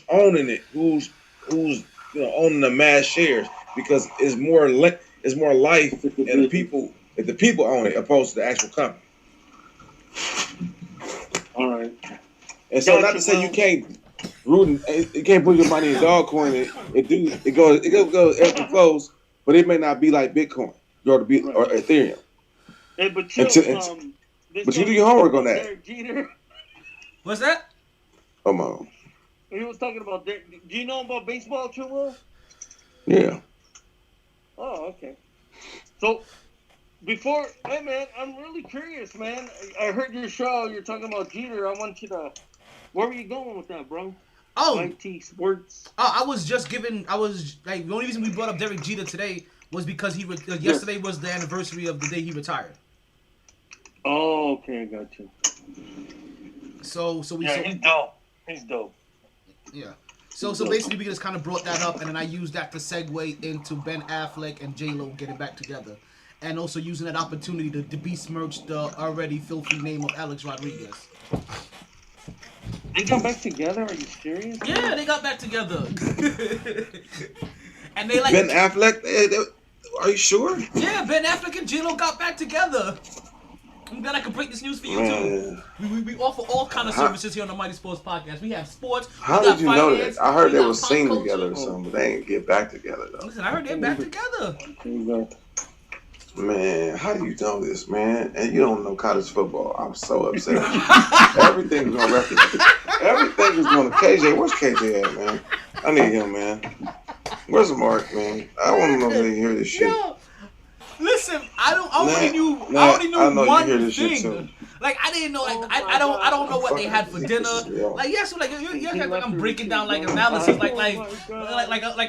owning it, who's owning the mass shares, because it's more life and the people if the people own it opposed to the actual company. All right. And so not to say you can't put your money in dog coin. It goes ebbs and flows, but it may not be like Bitcoin or Ethereum. Hey, but but you do your homework on that. What's that? Come on. He was talking about. Do you know about baseball, too, Will? Yeah. Oh, okay. So, hey, man, I'm really curious, man. I heard your show. You're talking about Jeter. I want you to. Where were you going with that, bro? Oh, MyT Sports. Oh, I was like, the only reason we brought up Derek Jeter today was because yesterday was the anniversary of the day he retired. Oh, okay, I got you. So he's dope. Yeah. So basically we just kind of brought that up, and then I used that to segue into Ben Affleck and J-Lo getting back together, and also using that opportunity to besmirch the already filthy name of Alex Rodriguez. They got back together? Are you serious? Yeah, they got back together. And they like Ben Affleck. Are you sure? Yeah, Ben Affleck and J-Lo got back together. I'm glad I can break this news for you too. We offer all kind of services here on the MyT Sports Podcast. We have sports. How did you know that? I heard they were seen together or something, but they ain't get back together though. Listen, I heard they're back together. Man, how do you know this, man? And you don't know college football. I'm so upset. Everything is on record. Everything is going to KJ. Where's KJ at, man? I need him, man. Where's Mark, man? I want to know if they hear this shit. Yo, listen, I already knew one thing. Like I didn't know, like I don't know what they had for dinner. Like so like you're like I'm breaking down like analysis, like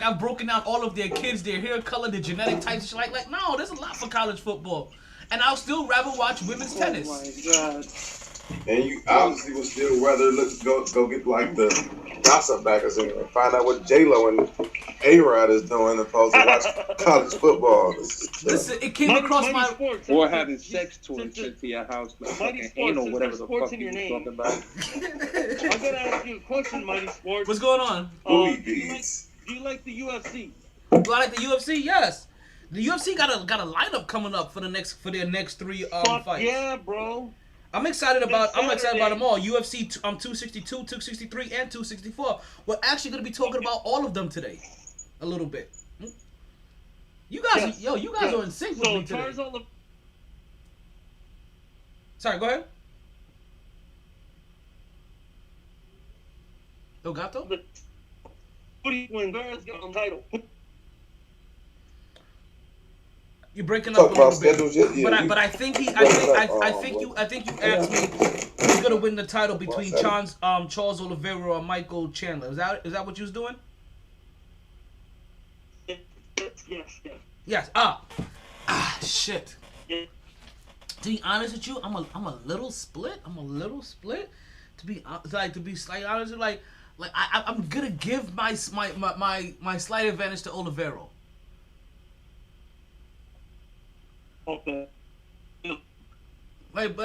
I've broken down all of their kids, their hair color, their genetic types. Like no, there's a lot for college football, and I'll still rather watch women's tennis. Oh my God. And you obviously would still rather go get like the gossip magazine and find out what J-Lo and A-Rod is doing opposed to watch college football. Listen, it came across my... Sports, or having sex toys sent to your house. MyT Sports, whatever the fuck in your you name. talking about. I'm going to ask you a question, MyT Sports. What's going on? Do you like the UFC? Do I like the UFC? Yes. The UFC got a lineup coming up for their next three fights. Yeah, bro. I'm excited about them all. UFC 262, 263, and 264. We're actually going to be talking about all of them today, a little bit. You guys, are in sync with me today. Sorry, go ahead. El Gato? When girls get on title. You're breaking up a little bit, but I think you asked me who's gonna win the title between Charles Oliveira or Michael Chandler. Is that what you was doing? Yes. Shit. To be honest with you, I'm a little split. To be slightly honest, like I'm gonna give my slight advantage to Oliveira. Okay. But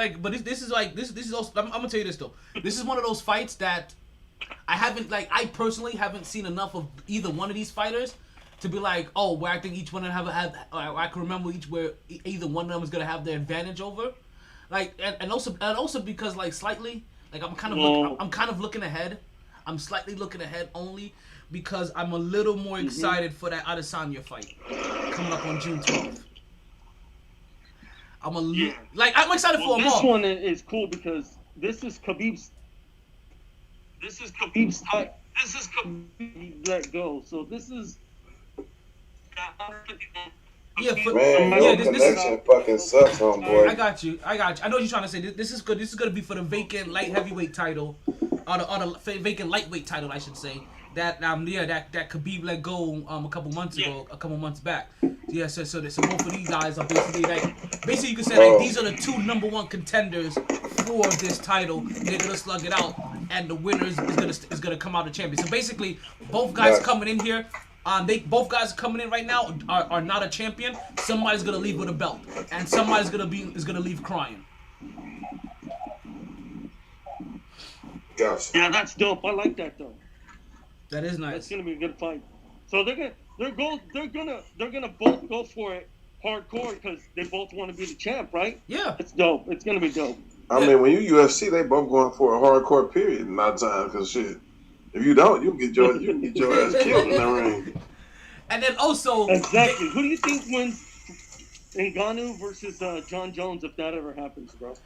this is like this is also. I'm gonna tell you this though. This is one of those fights that I personally haven't seen enough of either one of these fighters to be like, oh, where I think each one of them I can remember where either one of them is gonna have their advantage over. Like and also because like slightly like I'm kind of looking ahead. I'm slightly looking ahead only because I'm a little more excited for that Adesanya fight coming up on June 12th. I'm excited for them all. This one is cool because this is Khabib's fight. This is Khabib let go. So this is. Man, your connection fucking sucks, homeboy. I got you. I know what you're trying to say. This is good. This is gonna be for the vacant light heavyweight title, or the vacant lightweight title, I should say. That Khabib let go a couple months back. Yeah, so both of these guys are basically you can say like these are the two number one contenders for this title. They're gonna slug it out, and the winner is gonna come out a champion. So basically, both guys coming in here. Both guys coming in right now are not a champion. Somebody's gonna leave with a belt, and somebody's gonna leave crying. Gotcha. Yeah, that's dope. I like that though. That is nice. It's gonna be a good fight. So they're gonna both go for it hardcore because they both want to be the champ, right? Yeah. It's dope. It's gonna be dope. I mean, when you UFC, they both going for a hardcore period in that time, because shit. If you don't, you can get your ass killed in the ring. And then also exactly. Who do you think wins Ngannou versus John Jones if that ever happens, bro?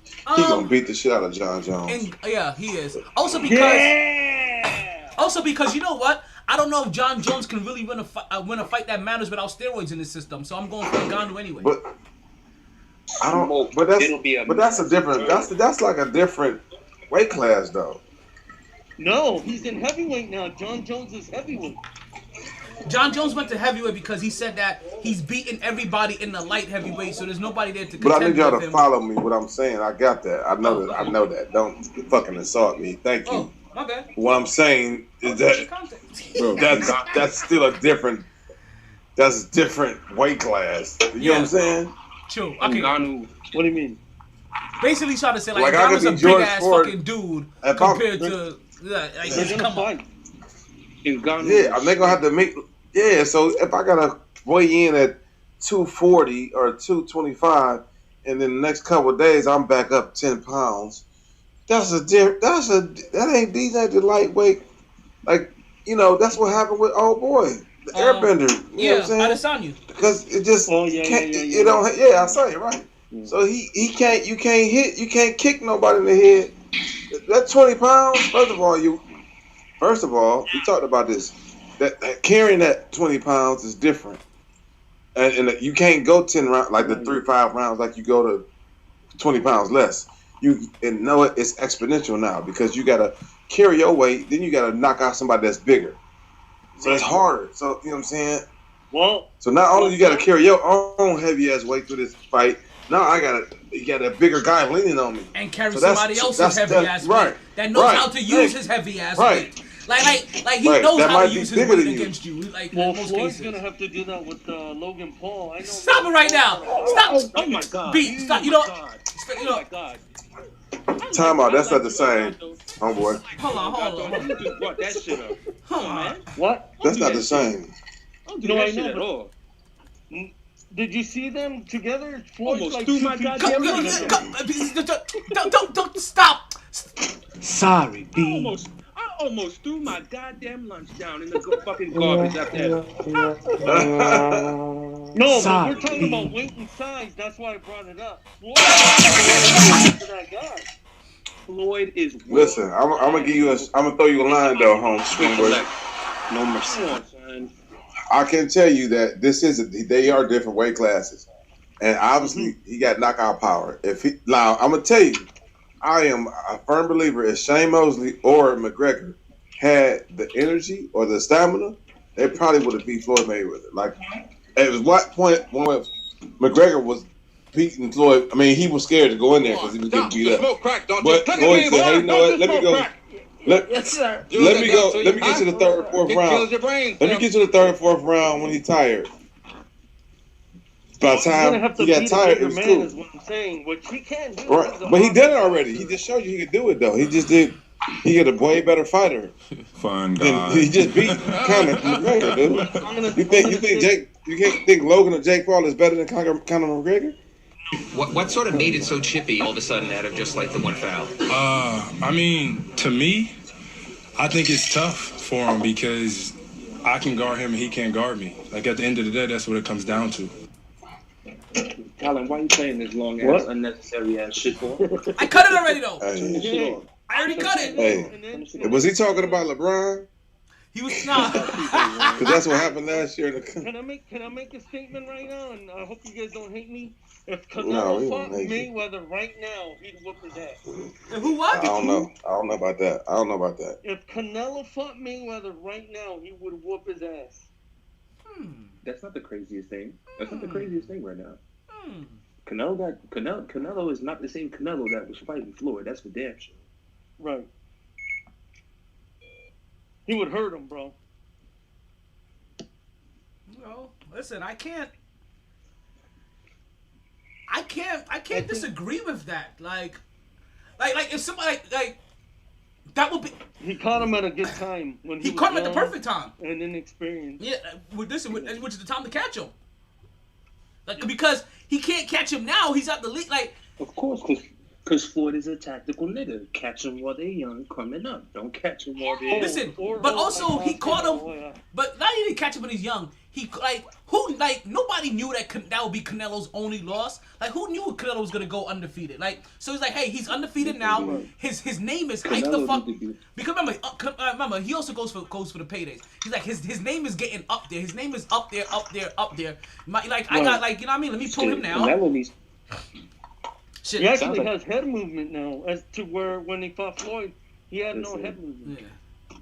He gonna beat the shit out of John Jones. Yeah, he is. Also because you know what? I don't know if John Jones can really win a fight that matters without steroids in his system. So I'm going for Ngannou anyway. But I don't. But that's a different. That's like a different weight class though. No, he's in heavyweight now. John Jones is heavyweight. John Jones went to heavyweight because he said that he's beaten everybody in the light heavyweight, so there's nobody there to contend with him. But I need y'all to follow me. What I'm saying, I got that. I know that. Don't fucking insult me. Thank you. Oh, my bad. What I'm saying is that, bro, that's still a different. That's a different weight class. You know what I'm saying? True. Okay. What do you mean? Basically, trying to say like Ngannou's a George big ass Ford fucking dude compared to. They're gonna fight. Yeah, they're gonna have to make. Yeah, so if I gotta weigh in at 240 or 225, and then the next couple of days I'm back up 10 pounds, that ain't these ain't the lightweight. Like, you know, that's what happened with old boy, the Airbender. You know what I'm saying? Adesanya. Because it just can't. You don't. Yeah, I saw you right. So he can't. You can't kick nobody in the head. That 20 pounds. First of all, we talked about this. That carrying that 20 pounds is different, and you can't go 10 rounds like the 3-5 rounds like you go to 20 pounds less. It's exponential now because you gotta carry your weight, then you gotta knock out somebody that's bigger. So it's harder. So you know what I'm saying? Well, so not only you gotta carry your own heavy ass weight through this fight, now you got a bigger guy leaning on me and carry somebody else's heavy ass weight that knows how to use his heavy ass weight. Like he knows how to use his weight against you. Like in most Floyd's cases. Gonna have to do that with Logan Paul. I know. Stop it right now! Stop! Oh my God! Beat! Stop! You know. Oh my God! Time out. That's not the same, homeboy. Hold on. You brought that shit up. Hold on. What? That's not the same. Don't do that shit at all. Did you see them together? Floyd's Almost like threw my goddamn Don't stop! Sorry, B. I almost threw my goddamn lunch down in the fucking garbage up there. No, but we're talking about weight and size. That's why I brought it up. Floyd is. Listen, I'm gonna give you I'm gonna throw you a line though, homeboy. No mercy. I can tell you that they are different weight classes, and obviously he got knockout power. Now I'm gonna tell you, I am a firm believer if Shane Mosley or McGregor had the energy or the stamina, they probably would have beat Floyd Mayweather. Like, at what point when McGregor was beating Floyd, I mean, he was scared to go in there because he was getting beat up. Smoke crack, don't but Floyd said, "Hey, you know what? Let me go. Yes, sir. Let me go. Let me get to the third, fourth round. Let me get to the third, fourth round when he's tired." by the He's gonna time have to he got beat tired, a it bigger was man, cool. is what I'm saying. Which he can do. Right. He's a But he did it boxer. already. He just showed you he could do it though. He just did. He got a way better fighter. Fun And guy. he just beat Conor McGregor, dude. You can't think Logan or Jake Paul is better than Conor McGregor? What sort of made it so chippy all of a sudden out of just like the one foul? I mean, to me, I think it's tough for him because I can guard him and he can't guard me. Like at the end of the day, that's what it comes down to. Colin, why you playing this long ass, unnecessary ass shit for? I cut it already though. Turn this shit off. I already cut it. Hey, was he talking about LeBron? He was not. Because that's what happened last year. Can I make a statement right now? And I hope you guys don't hate me. If No, Canelo we fought don't hate you. Mayweather right now, he'd whoop his ass. Who what? I don't know about that. If Canelo fought Mayweather right now, he would whoop his ass. That's not the craziest thing. That's not the craziest thing right now. Hmm. Canelo is not the same Canelo that was fighting Floyd. That's for damn sure. Right. He would hurt him, bro. No, listen, I can't disagree with that. Like if somebody like that would be. He caught him at a good time when He was caught him at the young perfect time. and inexperienced. Yeah, which is the time to catch him. Like because he can't catch him now. He's out the league. Like Of course, because Floyd is a tactical nigga. Catch them while they're young, coming up. Don't catch them while they're listen, but also he caught him. But not even catch him when he's young. He nobody knew that would be Canelo's only loss. Like who knew Canelo was gonna go undefeated? Like so he's like, hey, he's undefeated now. His name is hyped the fuck. Because remember, he also goes for the paydays. He's like his name is getting up there. His name is up there. I got like you know what I mean. Let me pull him now. Canelo needs. Shit. He actually has head movement now, as to where when he fought Floyd, he had no head movement. Yeah.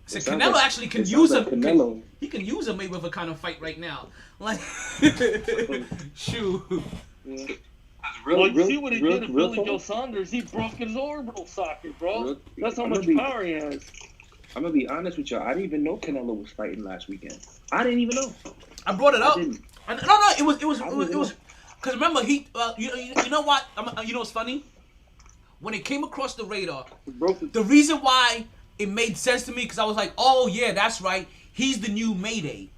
So Canelo actually can use him. He can use a Mayweather kind of fight right now. Like, shoot. Yeah. Well, you see what he did to Billy Joe Saunders? He broke his orbital socket, bro. That's how much power he has. I'm gonna be honest with y'all. I didn't even know Canelo was fighting last weekend. I didn't even know. I brought it up. didn't. No, it was. Because remember, you know what? You know what's funny? When it came across the radar, the reason why it made sense to me, because I was like, oh, yeah, that's right. He's the new Mayday.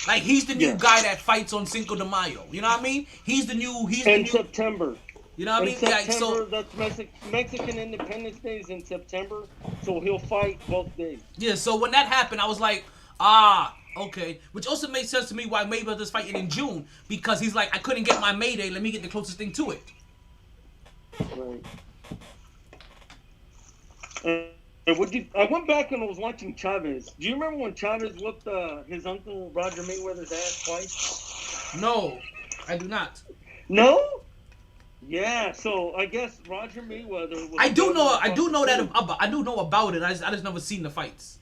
Like, he's the new guy that fights on Cinco de Mayo. You know what I mean? He's the new... September. You know what I mean? September, like, so, that's Mexican Independence Day is in September, so he'll fight both days. Yeah, so when that happened, I was like, okay. Which also made sense to me why Mayweather's fighting in June. Because he's like, I couldn't get my Mayday, let me get the closest thing to it. Right. I went back and I was watching Chavez. Do you remember when Chavez whooped his uncle Roger Mayweather's ass twice? No, I do not. No? Yeah, so I guess Roger Mayweather was I do know about it. I just never seen the fights.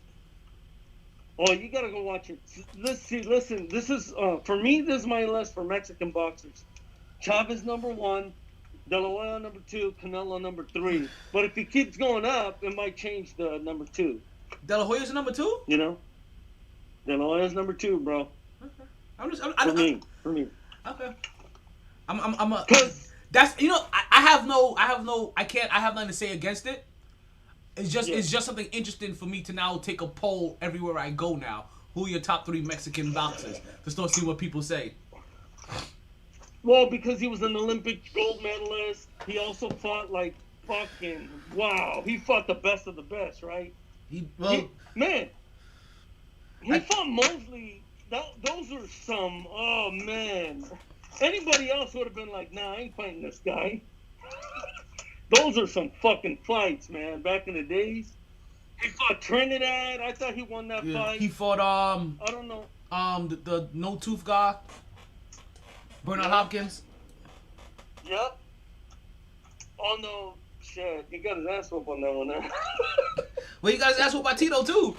Oh, you gotta go watch it. Listen. This is for me. This is my list for Mexican boxers. Chavez number 1, De La Hoya number 2, Canelo number 3. But if he keeps going up, it might change the number 2. De La Hoya's number 2? You know, De La Hoya's number 2, bro. Okay. For me. Okay. That's I have nothing to say against it. It's just something interesting for me to now take a poll everywhere I go now. Who are your top 3 Mexican boxers? Just don't see what people say. Well, because he was an Olympic gold medalist. He also fought like fucking he fought the best of the best, right? He fought Mosley. Those are some. Oh man, anybody else would have been like, nah, I ain't fighting this guy. Those are some fucking fights, man. Back in the days, he fought Trinidad. I thought he won that fight. He fought I don't know. The no tooth guy, Bernard Hopkins. Yep. Oh no, shit! He got his ass whooped on that one. Well, he got his ass whooped by Tito too.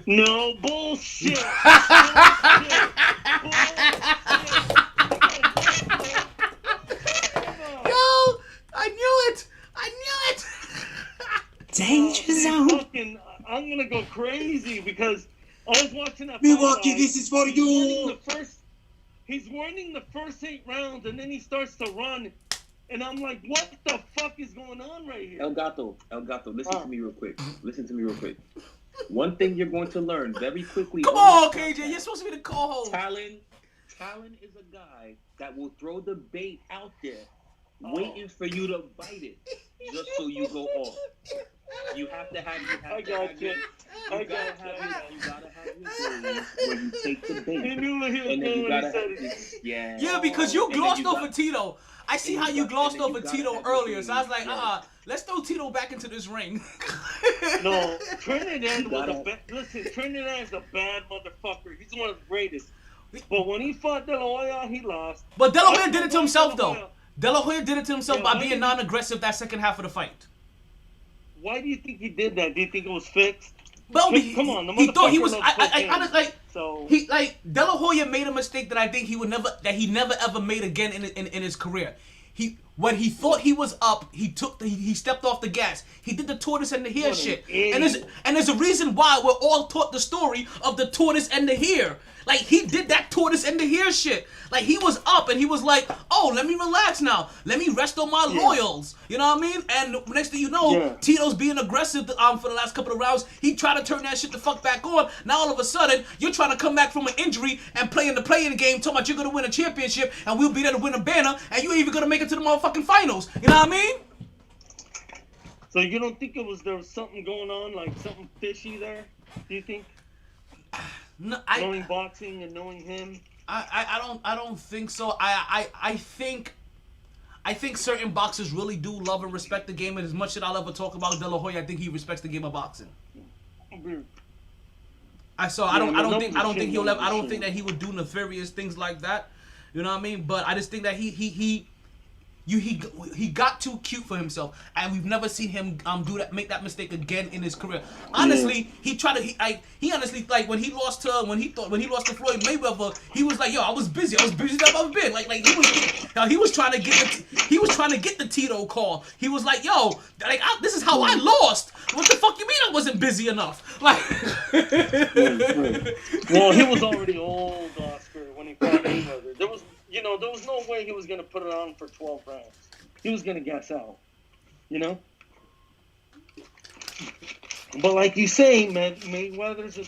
No bullshit. I knew it! Danger zone. I'm gonna go crazy because I was watching that. Milwaukee, fight, this is for you. He's winning the first 8 rounds, and then he starts to run, and I'm like, what the fuck is going on right here? El Gato, listen to me real quick. One thing you're going to learn very quickly. Come on, KJ, you're supposed to be the co-host. Talon is a guy that will throw the bait out there, waiting for you to bite it, just so you go off. You have to have your days where you take the bait. He knew what he was And then doing you when gotta he said have it. Yeah, because you glossed over Tito. I see how you glossed over Tito earlier, so I was like, let's throw Tito back into this ring. No, Trinidad was a bad. Listen, Trinidad is a bad motherfucker. He's one of the greatest. But when he fought De La Hoya, he lost. But De La Hoya did it to himself, though. De La Hoya did it to himself by being non-aggressive that second half of the fight. Why do you think he did that? Do you think it was fixed? Well, Come on, the he thought he was. motherfucker loves I cocaine. honestly, So he De La Hoya made a mistake that I think he never ever made again in his career. When he thought he was up, he stepped off the gas. He did the tortoise and the hare shit. And there's a reason why we're all taught the story of the tortoise and the hare. Like, he did that tortoise and the hare shit. Like, he was up and he was like, oh, let me relax now. Let me rest on my loyals. You know what I mean? And next thing you know, Tito's being aggressive for the last couple of rounds. He tried to turn that shit the fuck back on. Now all of a sudden, you're trying to come back from an injury and play in the play-in game, talking about you're going to win a championship and we'll be there to win a banner and you ain't even going to make it to the motherfucking finals. You know what I mean? So you don't think there was something going on, like something fishy there? Do you think? No, knowing boxing and knowing him, I don't think so. I think certain boxers really do love and respect the game, and as much as I'll ever talk about De La Hoya, I think he respects the game of boxing. I don't think that he would do nefarious things like that. You know what I mean? But I just think that he got too cute for himself, and we've never seen him make that mistake again in his career. Honestly, he honestly, like, when he lost to Floyd Mayweather, he was like, yo, I was busy as I've ever been. Like he was trying to get the Tito call. He was like, yo, this is how I lost. What the fuck you mean I wasn't busy enough? Like, well, he was already old, Oscar, when he fought Mayweather. There was no way he was going to put it on for 12 rounds. He was going to gas out, you know? But like you say, man, Mayweather's a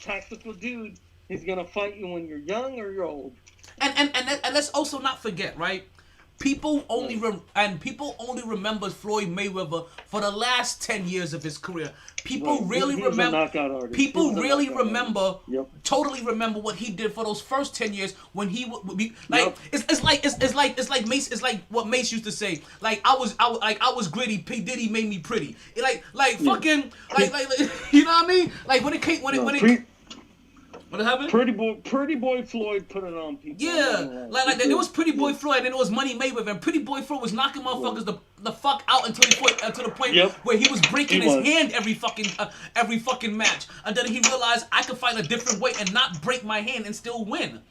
tactical dude. He's going to fight you when you're young or you're old. And let's also not forget, right? People only remember Floyd Mayweather for the last 10 years of his career. People really remember. Totally remember what he did for those first 10 years when he would be like. It's like Mace. It's like what Mace used to say. Like I was gritty. P Diddy made me pretty. Fucking like you know what I mean? Like when it came what happened? Pretty Boy Floyd put it on people. Yeah, like there was Pretty Boy Floyd, and then it was Money Mayweather, and Pretty Boy Floyd was knocking motherfuckers the fuck out until the point where he was breaking his hand every fucking match, until he realized I could fight a different way and not break my hand and still win.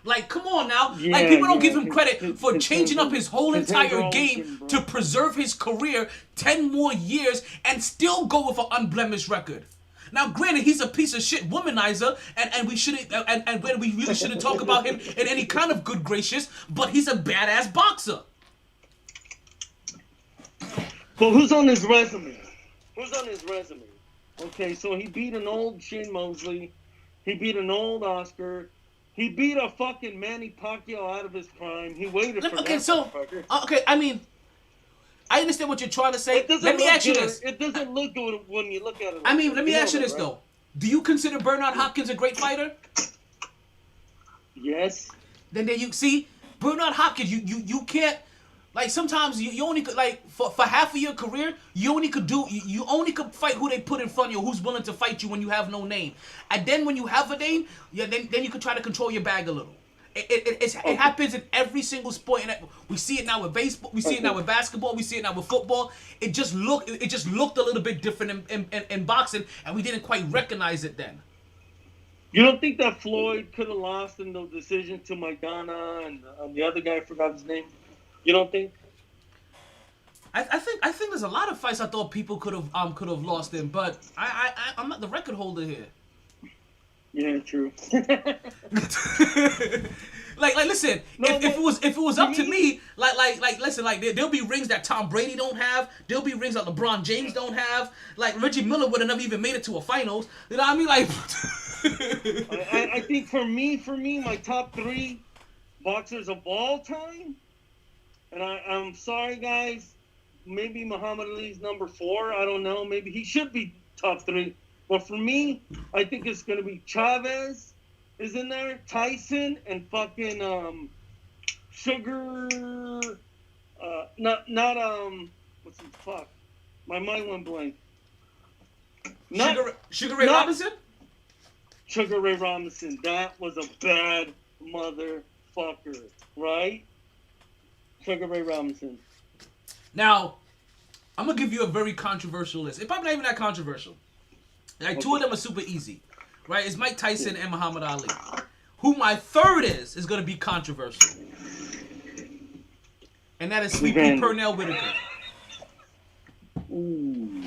Like, come on now. People don't give him credit for changing up his whole entire game to preserve his career 10 more years and still go with an unblemished record. Now, granted, he's a piece of shit womanizer, and we shouldn't, and we really shouldn't talk about him in any kind of good gracious. But he's a badass boxer. But who's on his resume? Okay, so he beat an old Shane Mosley, he beat an old Oscar, he beat a fucking Manny Pacquiao out of his prime. He waited for that. Okay, I mean, I understand what you're trying to say. Let me ask you this. It doesn't look good when you look at it. Let me ask you this, though. Do you consider Bernard Hopkins a great fighter? Yes. Then you see, Bernard Hopkins, you can't, like, sometimes you only could, like, for half of your career, you only could fight who they put in front of you, who's willing to fight you when you have no name. And then when you have a name, then you can try to control your bag a little. It happens in every single sport. We see it now with baseball. We see it now with basketball. We see it now with football. It just looked a little bit different in boxing, and we didn't quite recognize it then. You don't think that Floyd could have lost in those decisions to Maidana and the other guy, I forgot his name? You don't think? I think there's a lot of fights I thought people could have lost in, but I'm not the record holder here. But who's on his resume? I mean, let me ask you this. Do you consider Bernard Hopkins? I think Bernard Hopkins, you can't, like, for half of your career, you only could fight who they put in front of you, who's willing to fight you when you have no name. And then when you have a name, then you can try to control your bag a little. It's like Yeah, true. Like, listen. No, if it was up to me, listen. Like, there'll be rings that Tom Brady don't have. There'll be rings that LeBron James don't have. Like, Reggie Miller would have never even made it to a finals. You know what I mean? Like, I think for me, my top 3 boxers of all time, and I'm sorry, guys, maybe Muhammad Ali's number 4. I don't know. Maybe he should be top 3. But for me, I think it's gonna be Chavez is in there, Tyson, and fucking Sugar. Not what's the fuck? My mind went blank. Sugar Ray Robinson. Sugar Ray Robinson. That was a bad motherfucker, right? Sugar Ray Robinson. Now, I'm gonna give you a very controversial list. It's probably not even that controversial. Like, 2 of them are super easy, right? It's Mike Tyson and Muhammad Ali. Who my third is gonna be controversial, and that is Sweet Pea Pernell Whitaker. Ooh.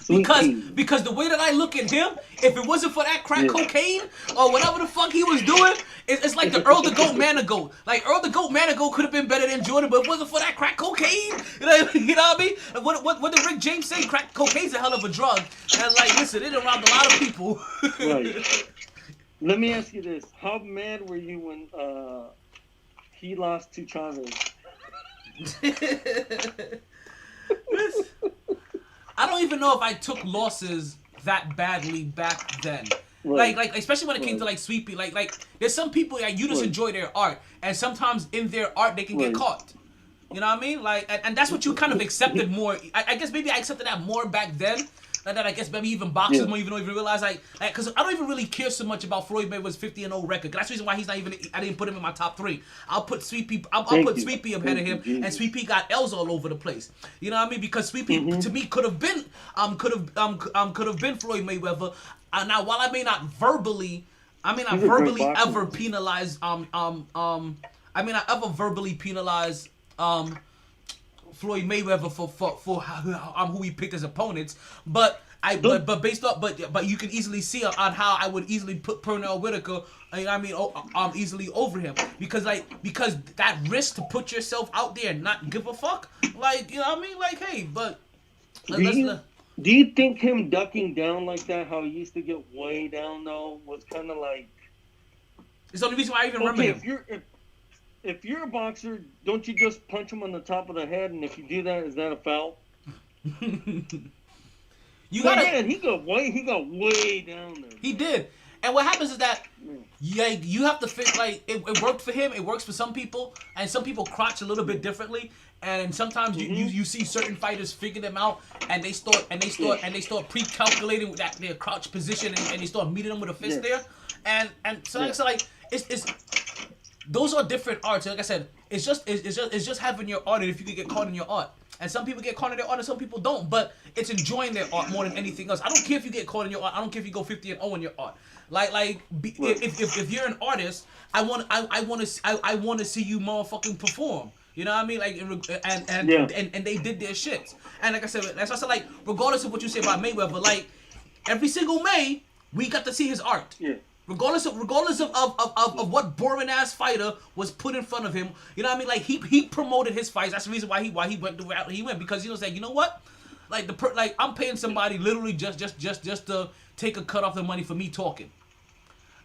Because the way that I look at him, if it wasn't for that crack cocaine or whatever the fuck he was doing, it's like the Earl the Goat Manigault. Like, Earl the Goat Manigault could have been better than Jordan, but if it wasn't for that crack cocaine, you know what I mean? What did Rick James say? Crack cocaine's a hell of a drug. And like, listen, it robbed a lot of people. Right. Let me ask you this: how mad were you when he lost to Chavez? I don't even know if I took losses that badly back then. Right. Like especially when it came to like Sweet Pea, like there's some people that you just enjoy their art, and sometimes in their art they can get caught. You know what I mean? Like, and that's what you kind of accepted more. I guess maybe I accepted that more back then. That I guess maybe even boxers don't even realize, like, because I don't even really care so much about Floyd Mayweather's 50-0 record. That's the reason why he's not even. I didn't put him in my top 3. I'll put Sweet Pea. I'll put Sweet Pea ahead of him, and Sweet Pea got L's all over the place. You know what I mean? Because Sweet Pea to me could have been Floyd Mayweather. Now, while I may not verbally ever penalize Floyd Mayweather for who he picked as opponents, but based off, but you can easily see on how I would easily put Pernell Whitaker, easily over him, because that risk to put yourself out there and not give a fuck, like, you know what I mean, like, hey, but do you think him ducking down like that, how he used to get way down though, was kind of like? It's the only reason why I even remember him. If you're a boxer, don't you just punch him on the top of the head? And if you do that, is that a foul? He got way down there. He did. And what happens is that you have to fit, like, it worked for him, it works for some people, and some people crotch a little bit differently. And sometimes you see certain fighters figure them out, and they start pre-calculating with their crouch position, and they start meeting them with a fist there. And so it's those are different arts. Like I said, it's just having your art, and if you could get caught in your art. And some people get caught in their art, and some people don't. But it's enjoying their art more than anything else. I don't care if you get caught in your art. I don't care if you go 50-0 in your art. If you're an artist, I want to see you motherfucking perform. You know what I mean? Like, and they did their shit. And like I said, that's why I said, like, regardless of what you say about Mayweather, like, every single May we got to see his art. Yeah. Regardless of what boring ass fighter was put in front of him, you know what I mean? Like, he promoted his fights. That's the reason why he went the route he went, because he was like, you know what? Like, I'm paying somebody literally just to take a cut off the money for me talking.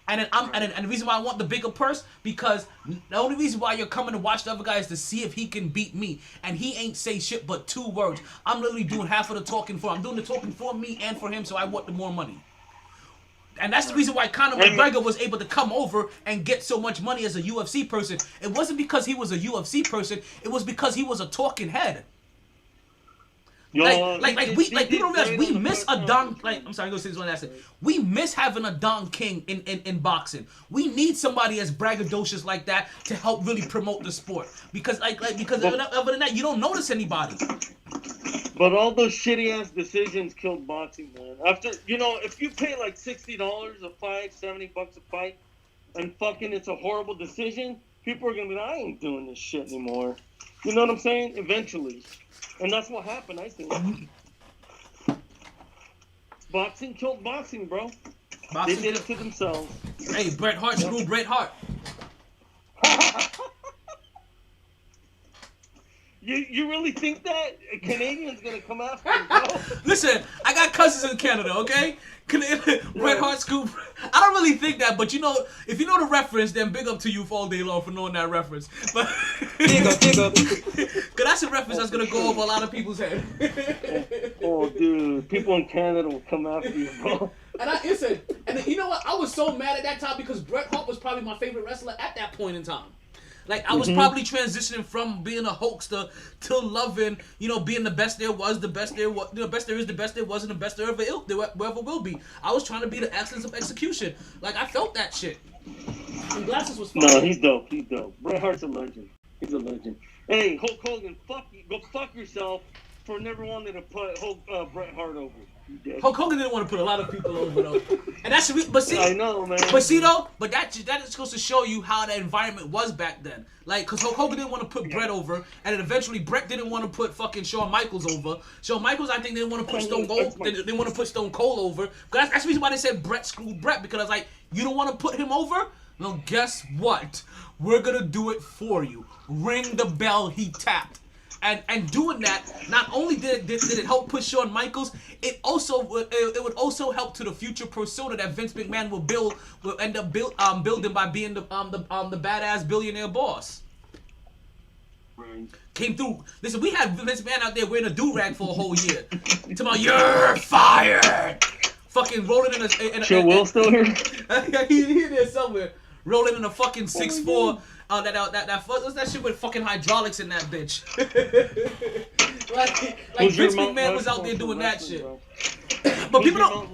And the reason why I want the bigger purse, because the only reason why you're coming to watch the other guy is to see if he can beat me. And he ain't say shit but 2 words. I'm literally doing half of the talking for him. I'm doing the talking for me and for him, so I want the more money. And that's the reason why Conor McGregor was able to come over and get so much money as a UFC person. It wasn't because he was a UFC person. It was because he was a talking head. We miss a Don. Like, I'm sorry, I'm gonna say this one last thing. We miss having a Don King in boxing. We need somebody as braggadocious like that to help really promote the sport. Because other than that, you don't notice anybody. But all those shitty ass decisions killed boxing, man. After, if you pay like $60 a fight, $70 a fight, and fucking it's a horrible decision, people are gonna be like, I ain't doing this shit anymore. You know what I'm saying? Eventually. And that's what happened, I think. Boxing killed boxing, bro. They did it to themselves. Hey, Bret Hart screwed Bret Hart. You really think that a Canadian's gonna come after him, bro? Listen, I got cousins in Canada, okay? Bret Hart scoop. I don't really think that, but you know, if you know the reference, then big up to you for all day long for knowing that reference. But big up. Cause that's a reference that's gonna go over a lot of people's head. Oh, dude, people in Canada will come after you, bro. And you know what? I was so mad at that time because Bret Hart was probably my favorite wrestler at that point in time. Like, I was probably transitioning from being a hoaxer to loving, you know, being the best there was, the best there was, the best there is, the best there was, and the best there ever will be. I was trying to be the excellence of execution. Like, I felt that shit. And Glasses was fun. No, he's dope. Bret Hart's a legend. He's a legend. Hey, Hulk Hogan, go fuck yourself for never wanting to put Bret Hart over. Hulk Hogan didn't want to put a lot of people over though, and that's but see, I know, man. But see though, that is supposed to show you how the environment was back then. Like, cause Hulk Hogan didn't want to put Bret over, and then eventually Bret didn't want to put fucking Shawn Michaels over. Shawn Michaels, I think, didn't want to put Stone Cold. They didn't want to put Stone Cold over. That's the reason why they said Bret screwed Bret, because I was like, you don't want to put him over? Well, guess what? We're gonna do it for you. Ring the bell. He tapped. And doing that, not only did it help push Shawn Michaels, it would also help to the future persona that Vince McMahon will end up building by being the badass billionaire boss. Right. Came through. Listen, we had Vince McMahon out there wearing a do-rag for a whole year. Talking about, you're fired. Fucking rolling in a Chill Will still here? He there somewhere. Rolling in a fucking 6'4". What's that shit with fucking hydraulics in that bitch? like Vince McMahon was out there doing that shit. But people don't.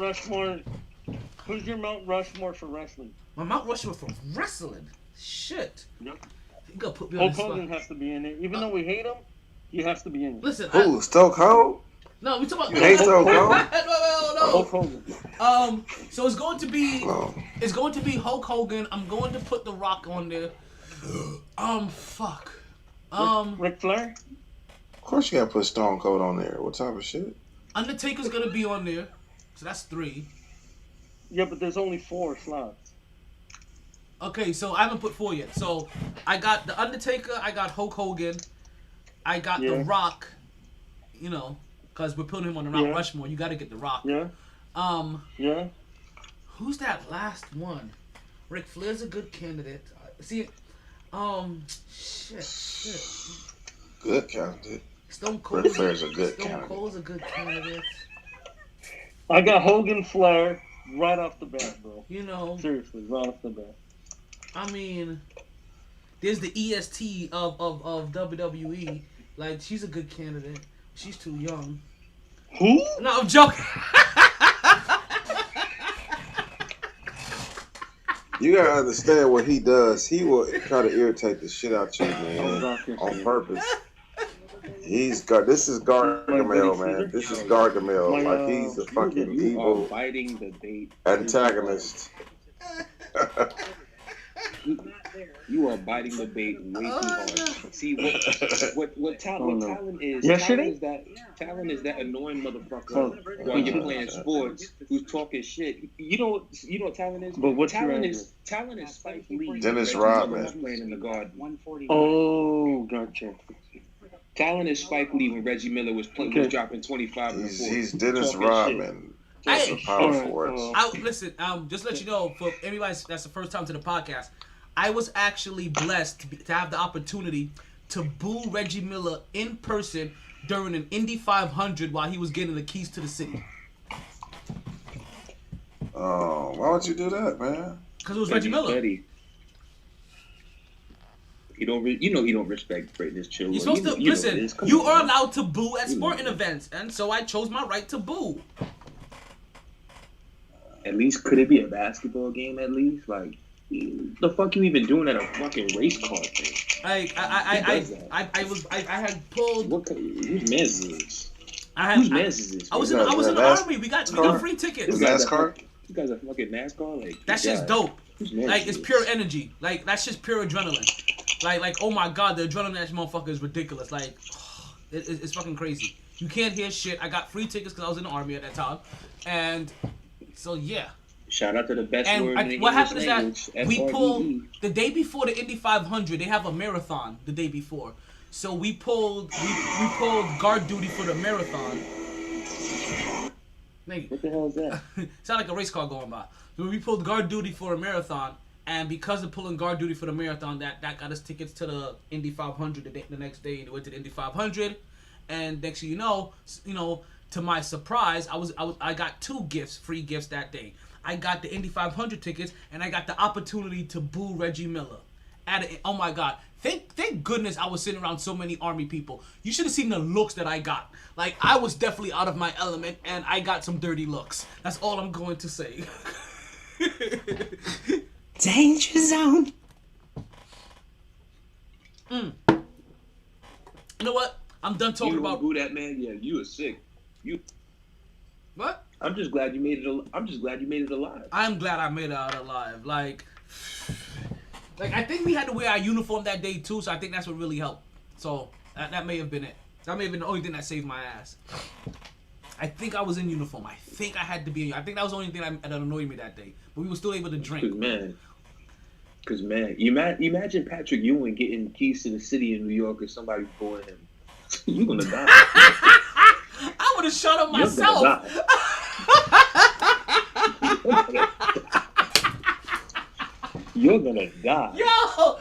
Who's your Mount Rushmore for wrestling? My Mount Rushmore for wrestling? Shit. Yep. You gotta put me on Hulk the spot. Hogan has to be in it. Even though we hate him, he has to be in it. Listen. Who? Stone Cold? No, we talking about. You hate Stone Cold? No. Hulk Hogan. So it's going to be Hulk Hogan. I'm going to put The Rock on there. Fuck. Ric Flair? Of course you gotta put Stone Cold on there. What type of shit? Undertaker's gonna be on there. So that's 3. Yeah, but there's only 4 slots. Okay, so I haven't put 4 yet. So I got The Undertaker, I got Hulk Hogan, I got The Rock, you know, because we're putting him on the Mount Rushmore. You gotta get The Rock. Yeah. Yeah. Who's that last one? Ric Flair's a good candidate. See, shit. Good candidate. Stone Cold. Ric Flair's a good candidate. Stone Cold's a good candidate. I got Hogan Flair right off the bat, bro. You know. Seriously, right off the bat. I mean, there's the EST of WWE. Like, she's a good candidate. She's too young. Who? No, I'm joking. You gotta understand what he does. He will try to irritate the shit out you, man, on purpose. This is Gargamel, man. This is Gargamel. Like, he's a fucking evil biting the bait. antagonist. You are biting the bait way too hard. See what talent is? Yesterday? Talent is that annoying motherfucker while you're playing sports who's talking shit. You know what talent is? But what's talent is Spike Lee. Dennis Rodman. Playing in the Garden. Oh, gotcha. Talent is Spike Lee when Reggie Miller was dropping 25 and 4. He's Dennis Rodman. Just a power force. Listen, just to let you know, for everybody that's the first time to the podcast, I was actually blessed to have the opportunity to boo Reggie Miller in person during an Indy 500 while he was getting the keys to the city. Oh, why would you do that, man? Because it was Reggie Miller. He don't respect greatness, chill. You're supposed to listen. You are allowed to boo at sporting events, and so I chose my right to boo. At least, could it be a basketball game? At least, like, the fuck you even doing at a fucking race car thing? I had pulled. Whose mess is this? Whose mess is this? I was in the army. We got free tickets. NASCAR. You guys are fucking NASCAR. Like, that shit's dope. Like, it's pure energy. Like, that's just pure adrenaline. Like, oh my god, the adrenaline in that motherfucker is ridiculous. Like, it's fucking crazy. You can't hear shit. I got free tickets because I was in the army at that time, and so yeah. Shout out to the best And word in the what English happened is language. that we pulled FREE. the day before the Indy 500. They have a marathon the day before, so we pulled guard duty for the marathon. What the hell is that? Sound like a race car going by. So we pulled guard duty for a marathon, and because of pulling guard duty for the marathon, that got us tickets to the Indy 500 the next day. We went to the Indy 500, and next thing you know, to my surprise, I got free gifts that day. I got the Indy 500 tickets, and I got the opportunity to boo Reggie Miller. Oh my God. Thank goodness I was sitting around so many Army people. You should have seen the looks that I got. Like, I was definitely out of my element, and I got some dirty looks. That's all I'm going to say. Danger zone. You know what? I'm done talking You about... boo that man? Yeah, you are sick. You. What? I'm just glad you made it. I'm just glad you made it alive. I'm glad I made it out alive. Like, I think we had to wear our uniform that day too, so I think that's what really helped. So that may have been it. That may have been the only thing that saved my ass. I think I was in uniform. I think I had to be. I think that was the only thing that annoyed me that day. But we were still able to drink. Cause man, imagine Patrick Ewing getting keys to the city in New York and somebody booing him. You're gonna die. I would have shot him myself. You're gonna die. Yo!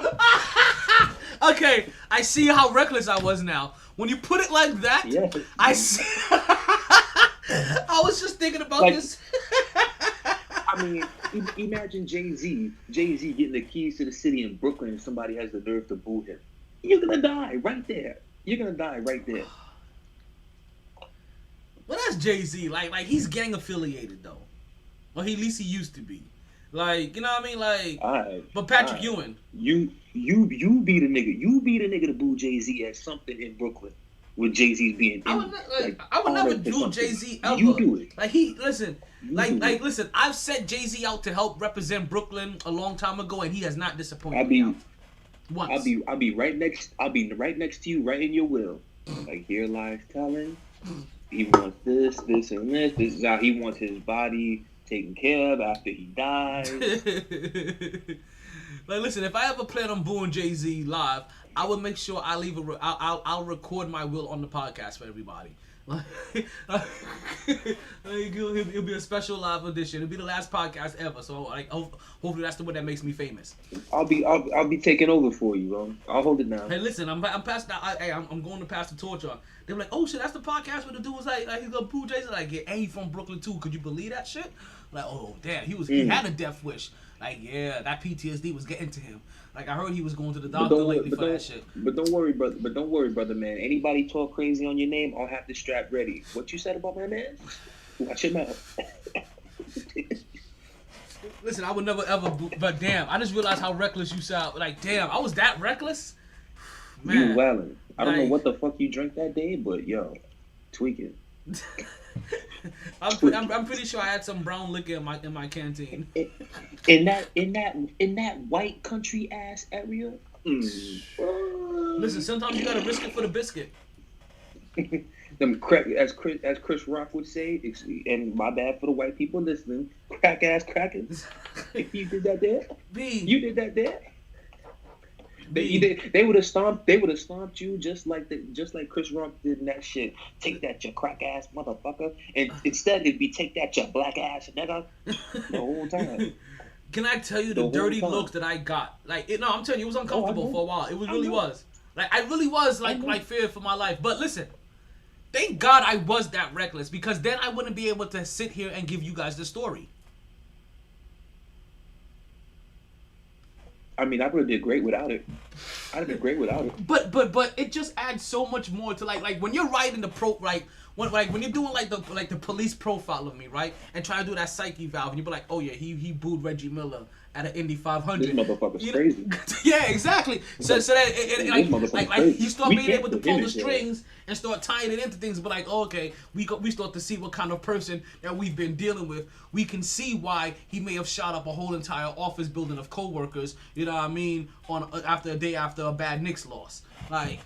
Okay, I see how reckless I was now. When you put it like that, Yeah. I see. I was just thinking about this. I mean, imagine Jay-Z getting the keys to the city in Brooklyn and somebody has the nerve to boo him. You're gonna die right there. You're gonna die right there. Well, that's Jay-Z. Like he's gang affiliated though. Or at least he used to be. Like, you know what I mean? Like, Alright. but Patrick Ewing. You be the nigga. You be the nigga to boo Jay-Z at something in Brooklyn with Jay-Z being in. I would never do Jay-Z ever. You do it. Like listen. I've set Jay-Z out to help represent Brooklyn a long time ago, and he has not disappointed me. Once. I'll be right next to you, right in your will. Like, here lies telling. He wants this, and this. This is how he wants his body taken care of after he dies. Like, listen, if I ever plan on booing Jay-Z live, I will make sure I leave I'll record my will on the podcast for everybody. It'll be a special live edition. It'll be the last podcast ever. So hopefully that's the one that makes me famous. I'll be taking over for you, bro. I'll hold it down. Hey, listen, I'm past that. I'm going to pass the torch on. They were like, oh shit, that's the podcast where the dude was like he's gonna boo Jay-Z. Like, yeah, and he from Brooklyn too. Could you believe that shit? Like, oh damn, he had a death wish. Like, yeah, that PTSD was getting to him. Like, I heard he was going to the doctor lately for that shit. But don't worry, brother, man. Anybody talk crazy on your name, I'll have the strap ready. What you said about my man? Watch your mouth. Listen, I would never ever, but damn, I just realized how reckless you sound. Like, damn, I was that reckless? Man. You wildin'. I don't know what the fuck you drank that day, but yo, tweaking. I'm pretty sure I had some brown liquor in my canteen. In that white country ass area. Listen, sometimes you gotta risk it for the biscuit. Them crack, as Chris Rock would say, and my bad for the white people listening, crack ass crackers. You did that there. You did that there. They would have stomped you just like Chris Rock did in that shit. Take that, you crack ass motherfucker. And instead it'd be take that, you black ass nigga. The whole time. Can I tell you the dirty looks that I got? Like, no, I'm telling you, it was uncomfortable for a while. It really was. Like, I really was like feared for my life. But listen, thank God I was that reckless, because then I wouldn't be able to sit here and give you guys the story. I mean, I would have did great without it. I'd have been great without it. But it just adds so much more to like when you're writing the when you're doing like the police profile of me, right, and trying to do that psyche valve, and you be like, oh yeah, he booed Reggie Miller at an Indy 500. This motherfucker's crazy. Yeah, exactly. So that you start being able to pull the strings and start tying it into things. But like, okay, we start to see what kind of person that we've been dealing with. We can see why he may have shot up a whole entire office building of coworkers. You know what I mean? After a day after a bad Knicks loss, like.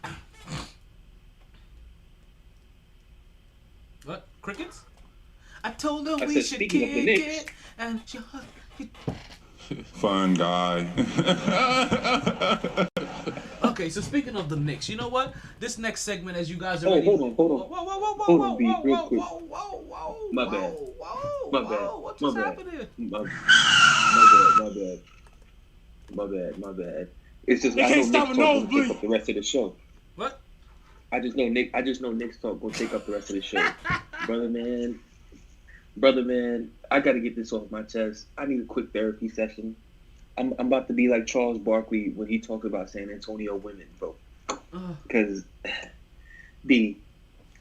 What? Crickets? I told her I we said, should speaking of the kick Knicks. it. And Fun guy. okay, so speaking of the Knicks, you know what? This next segment, as you guys Oh, already... hold on. Hold on, B, real quick. whoa, My bad. My bad. What My just bad. happened here? My bad. It's just You I can't know stop Nick's a talk gonna nosebleed. take up the rest of the show. What? I just know Nick's talk gonna take up the rest of the show. Brother man, I gotta get this off my chest. I need a quick therapy session. I'm about to be like Charles Barkley when he talked about San Antonio women, bro. Because, B,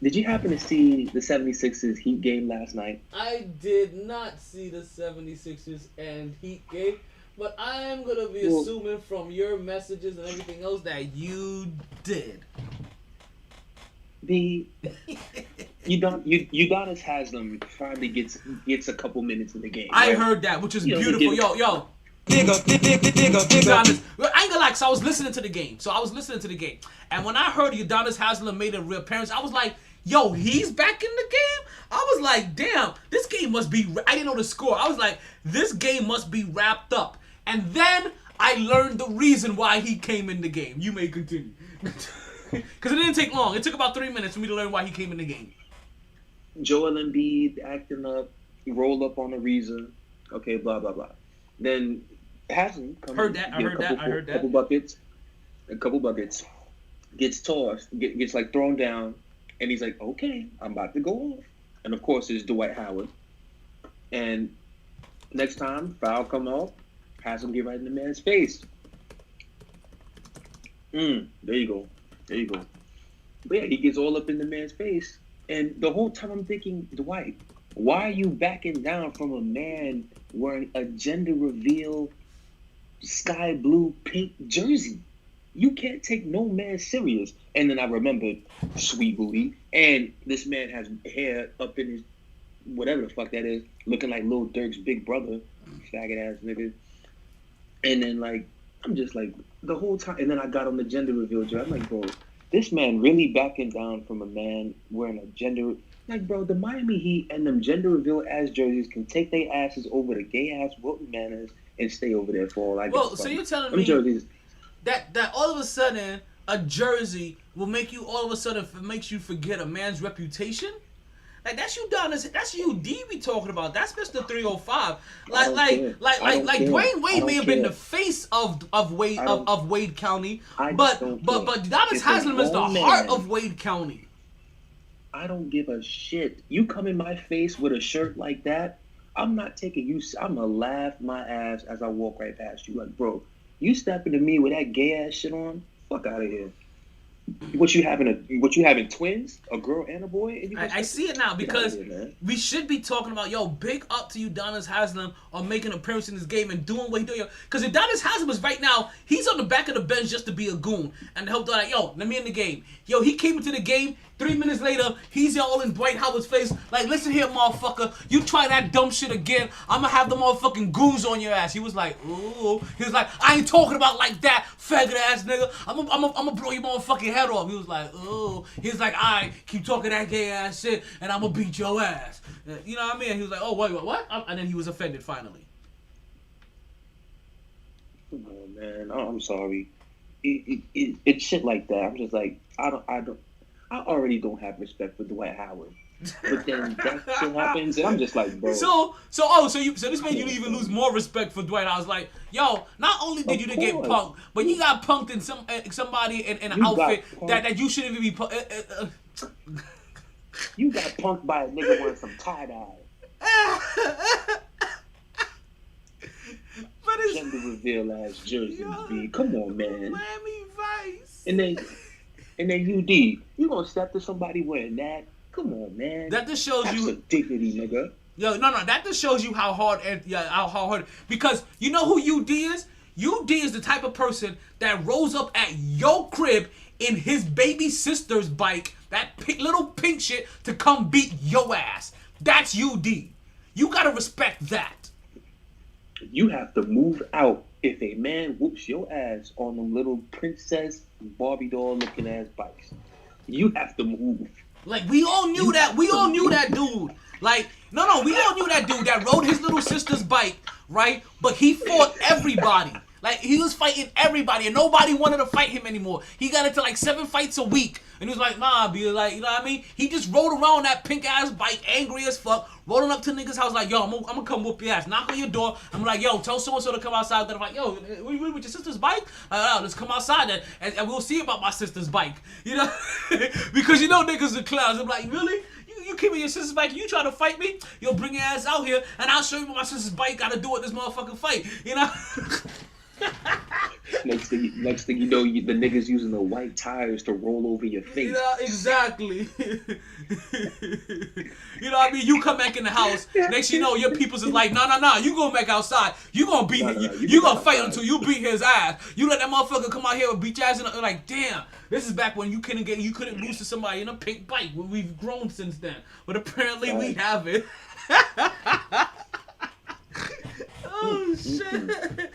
did you happen to see the 76ers Heat game last night? I did not see the 76ers and Heat game, but I am going to be assuming from your messages and everything else that you did. Udonis Haslem finally gets a couple minutes in the game. I right? heard that, which is You know, beautiful. Yo. Udonis, I ain't gonna lie, cause I was listening to the game. And when I heard Udonis Haslem made a reappearance, I was like, yo, he's back in the game? I was like, damn, this game must be... I didn't know the score. I was like, this game must be wrapped up. And then I learned the reason why he came in the game. You may continue. Because it didn't take long. It took about 3 minutes for me to learn why he came in the game. Joel Embiid acting up, he rolled up on the reason. Okay, blah, blah, blah. Then Haslem comes I heard that. a couple buckets, gets tossed, gets like thrown down, and he's like, okay, I'm about to go off. And of course, it's Dwight Howard. And next time, foul come off, Haslem get right in the man's face. There you go. But yeah, he gets all up in the man's face. And the whole time I'm thinking, Dwight, why are you backing down from a man wearing a gender reveal sky blue pink jersey? You can't take no man serious. And then I remembered Sweet Booty. And this man has hair up in his, whatever the fuck that is, looking like Lil Durk's big brother. Faggot ass nigga. And then like, I'm just like, the whole time. And then I got on the gender reveal jersey. I'm like, bro, this man really backing down from a man wearing a gender... Like, bro, the Miami Heat and them gender reveal ass jerseys can take their asses over to gay ass Wilton Manors and stay over there for all I get. Well, so you're telling them me jerseys, that all of a sudden a jersey will make you all of a sudden makes you forget a man's reputation? Like that's Udonis, that's UD we talking about. That's Mr. 305. Like Dwayne Wade may have been the face of Wade County, but Udonis Haslem is the heart of Wade County. I don't give a shit. You come in my face with a shirt like that, I'm not taking you. I'm gonna laugh my ass as I walk right past you. Like, bro, you stepping to me with that gay ass shit on? Fuck out of here. What you having twins? A girl and a boy? And I see it now because we should be talking about, yo, big up to Udonis Haslem on making an appearance in this game and doing what he doing. Because Udonis Haslem is right now, he's on the back of the bench just to be a goon and to help like, yo, let me in the game. Yo, he came into the game. 3 minutes later, he's all in Dwight Howard's face. Like, listen here, motherfucker. You try that dumb shit again, I'm gonna have the motherfucking goons on your ass. He was like, ooh. He was like, I ain't talking about like that, faggot ass nigga. I'm gonna blow your motherfucking head off. He was like, ooh. He was like, I keep talking that gay ass shit, and I'm gonna beat your ass. You know what I mean? He was like, oh, wait, what? And then he was offended finally. Come on, man. Oh, I'm sorry. It's shit like that. I'm just like, I already don't have respect for Dwight Howard. But then that shit happens, and I'm just like, bro. So this made you even lose more respect for Dwight. I was like, yo, not only did you get punked, but you got punked in somebody in an outfit that you shouldn't even be punked. You got punked by a nigga wearing some tie-dye. But it's gender reveal ass jerseys, B. Come on, man. Miami Vice. And then UD, you gonna step to somebody wearing that? Come on, man. That just shows That's you a dignity, nigga. Yo, no, that just shows you how hard because you know who UD is? UD is the type of person that rolls up at your crib in his baby sister's bike, that little pink shit, to come beat your ass. That's UD. You gotta respect that. You have to move out if a man whoops your ass on them little princess Barbie doll looking ass bikes. You have to move. Like, we all knew that. We all knew that dude. Like, no, we all knew that dude that rode his little sister's bike, right? But he fought everybody. Like, he was fighting everybody, and nobody wanted to fight him anymore. He got into, like, 7 fights a week. And he was like, nah, be like, you know what I mean? He just rode around that pink-ass bike, angry as fuck, rolling up to niggas' house like, yo, I'm gonna come whoop your ass. Knock on your door. I'm like, yo, tell so-and-so to come outside. Then I'm like, yo, we with your sister's bike? Let's come outside and we'll see about my sister's bike. You know? Because you know niggas are clowns. I'm like, really? You keep me your sister's bike, you try to fight me? Yo, bring your ass out here, and I'll show you what my sister's bike got to do with this motherfucking fight. You know? Next thing you know, the niggas using the white tires to roll over your face. Yeah, exactly. You know what I mean? You come back in the house. Next you know, your peoples is like, nah. You going back outside. You gonna beat him. You gonna fight until you beat his ass. You let that motherfucker come out here and beat your ass. And like, damn. This is back when you couldn't lose to somebody in a pink bike. We've grown since then, but apparently we haven't. Oh shit.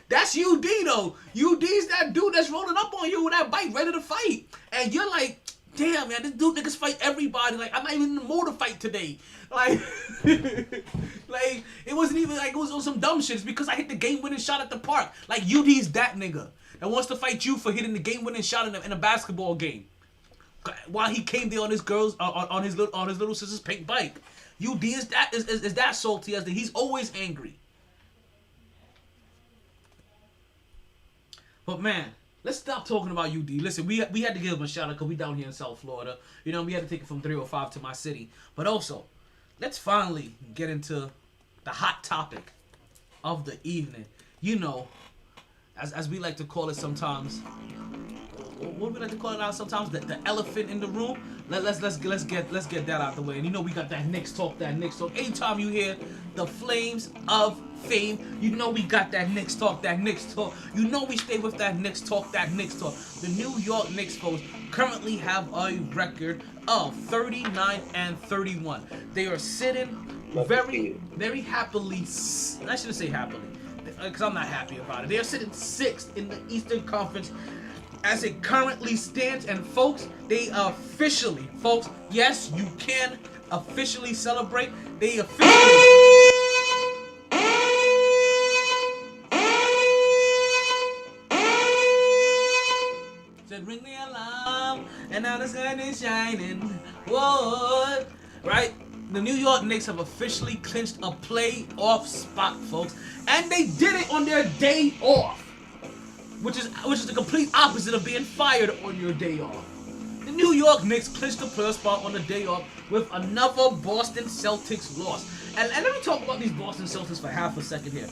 That's UD though. UD's that dude that's rolling up on you with that bike ready to fight. And you're like, damn man, this dude niggas fight everybody. Like, I'm not even in the mood to fight today. Like, like it wasn't even like it was on some dumb shit. It's because I hit the game winning shot at the park. Like, UD's that nigga that wants to fight you for hitting the game winning shot in a basketball game. While he came there on his on his little sister's pink bike. UD is that salty as that he's always angry. But man, let's stop talking about UD. Listen, we had to give him a shout out because we down here in South Florida. You know, we had to take it from 305 to my city. But also, let's finally get into the hot topic of the evening. You know, as we like to call it sometimes. What do we like to call it out sometimes? The elephant in the room. Let's get that out the way. And you know we got that Knicks talk. Anytime you hear the Flames of Fame, you know we got that Knicks talk. You know we stay with that Knicks talk. The New York Knicks, folks, currently have a record of 39-31. They are sitting very happily. I shouldn't say happily, because I'm not happy about it. They are sitting 6th in the Eastern Conference as it currently stands, and folks, they officially, folks, yes, you can officially celebrate. They officially said, ring the alarm, and now the sun is shining. Whoa, right? The New York Knicks have officially clinched a playoff spot, folks, and they did it on their day off. Which is the complete opposite of being fired on your day off. The New York Knicks clinched the playoff spot on the day off with another Boston Celtics loss. And let me talk about these Boston Celtics for half a second here.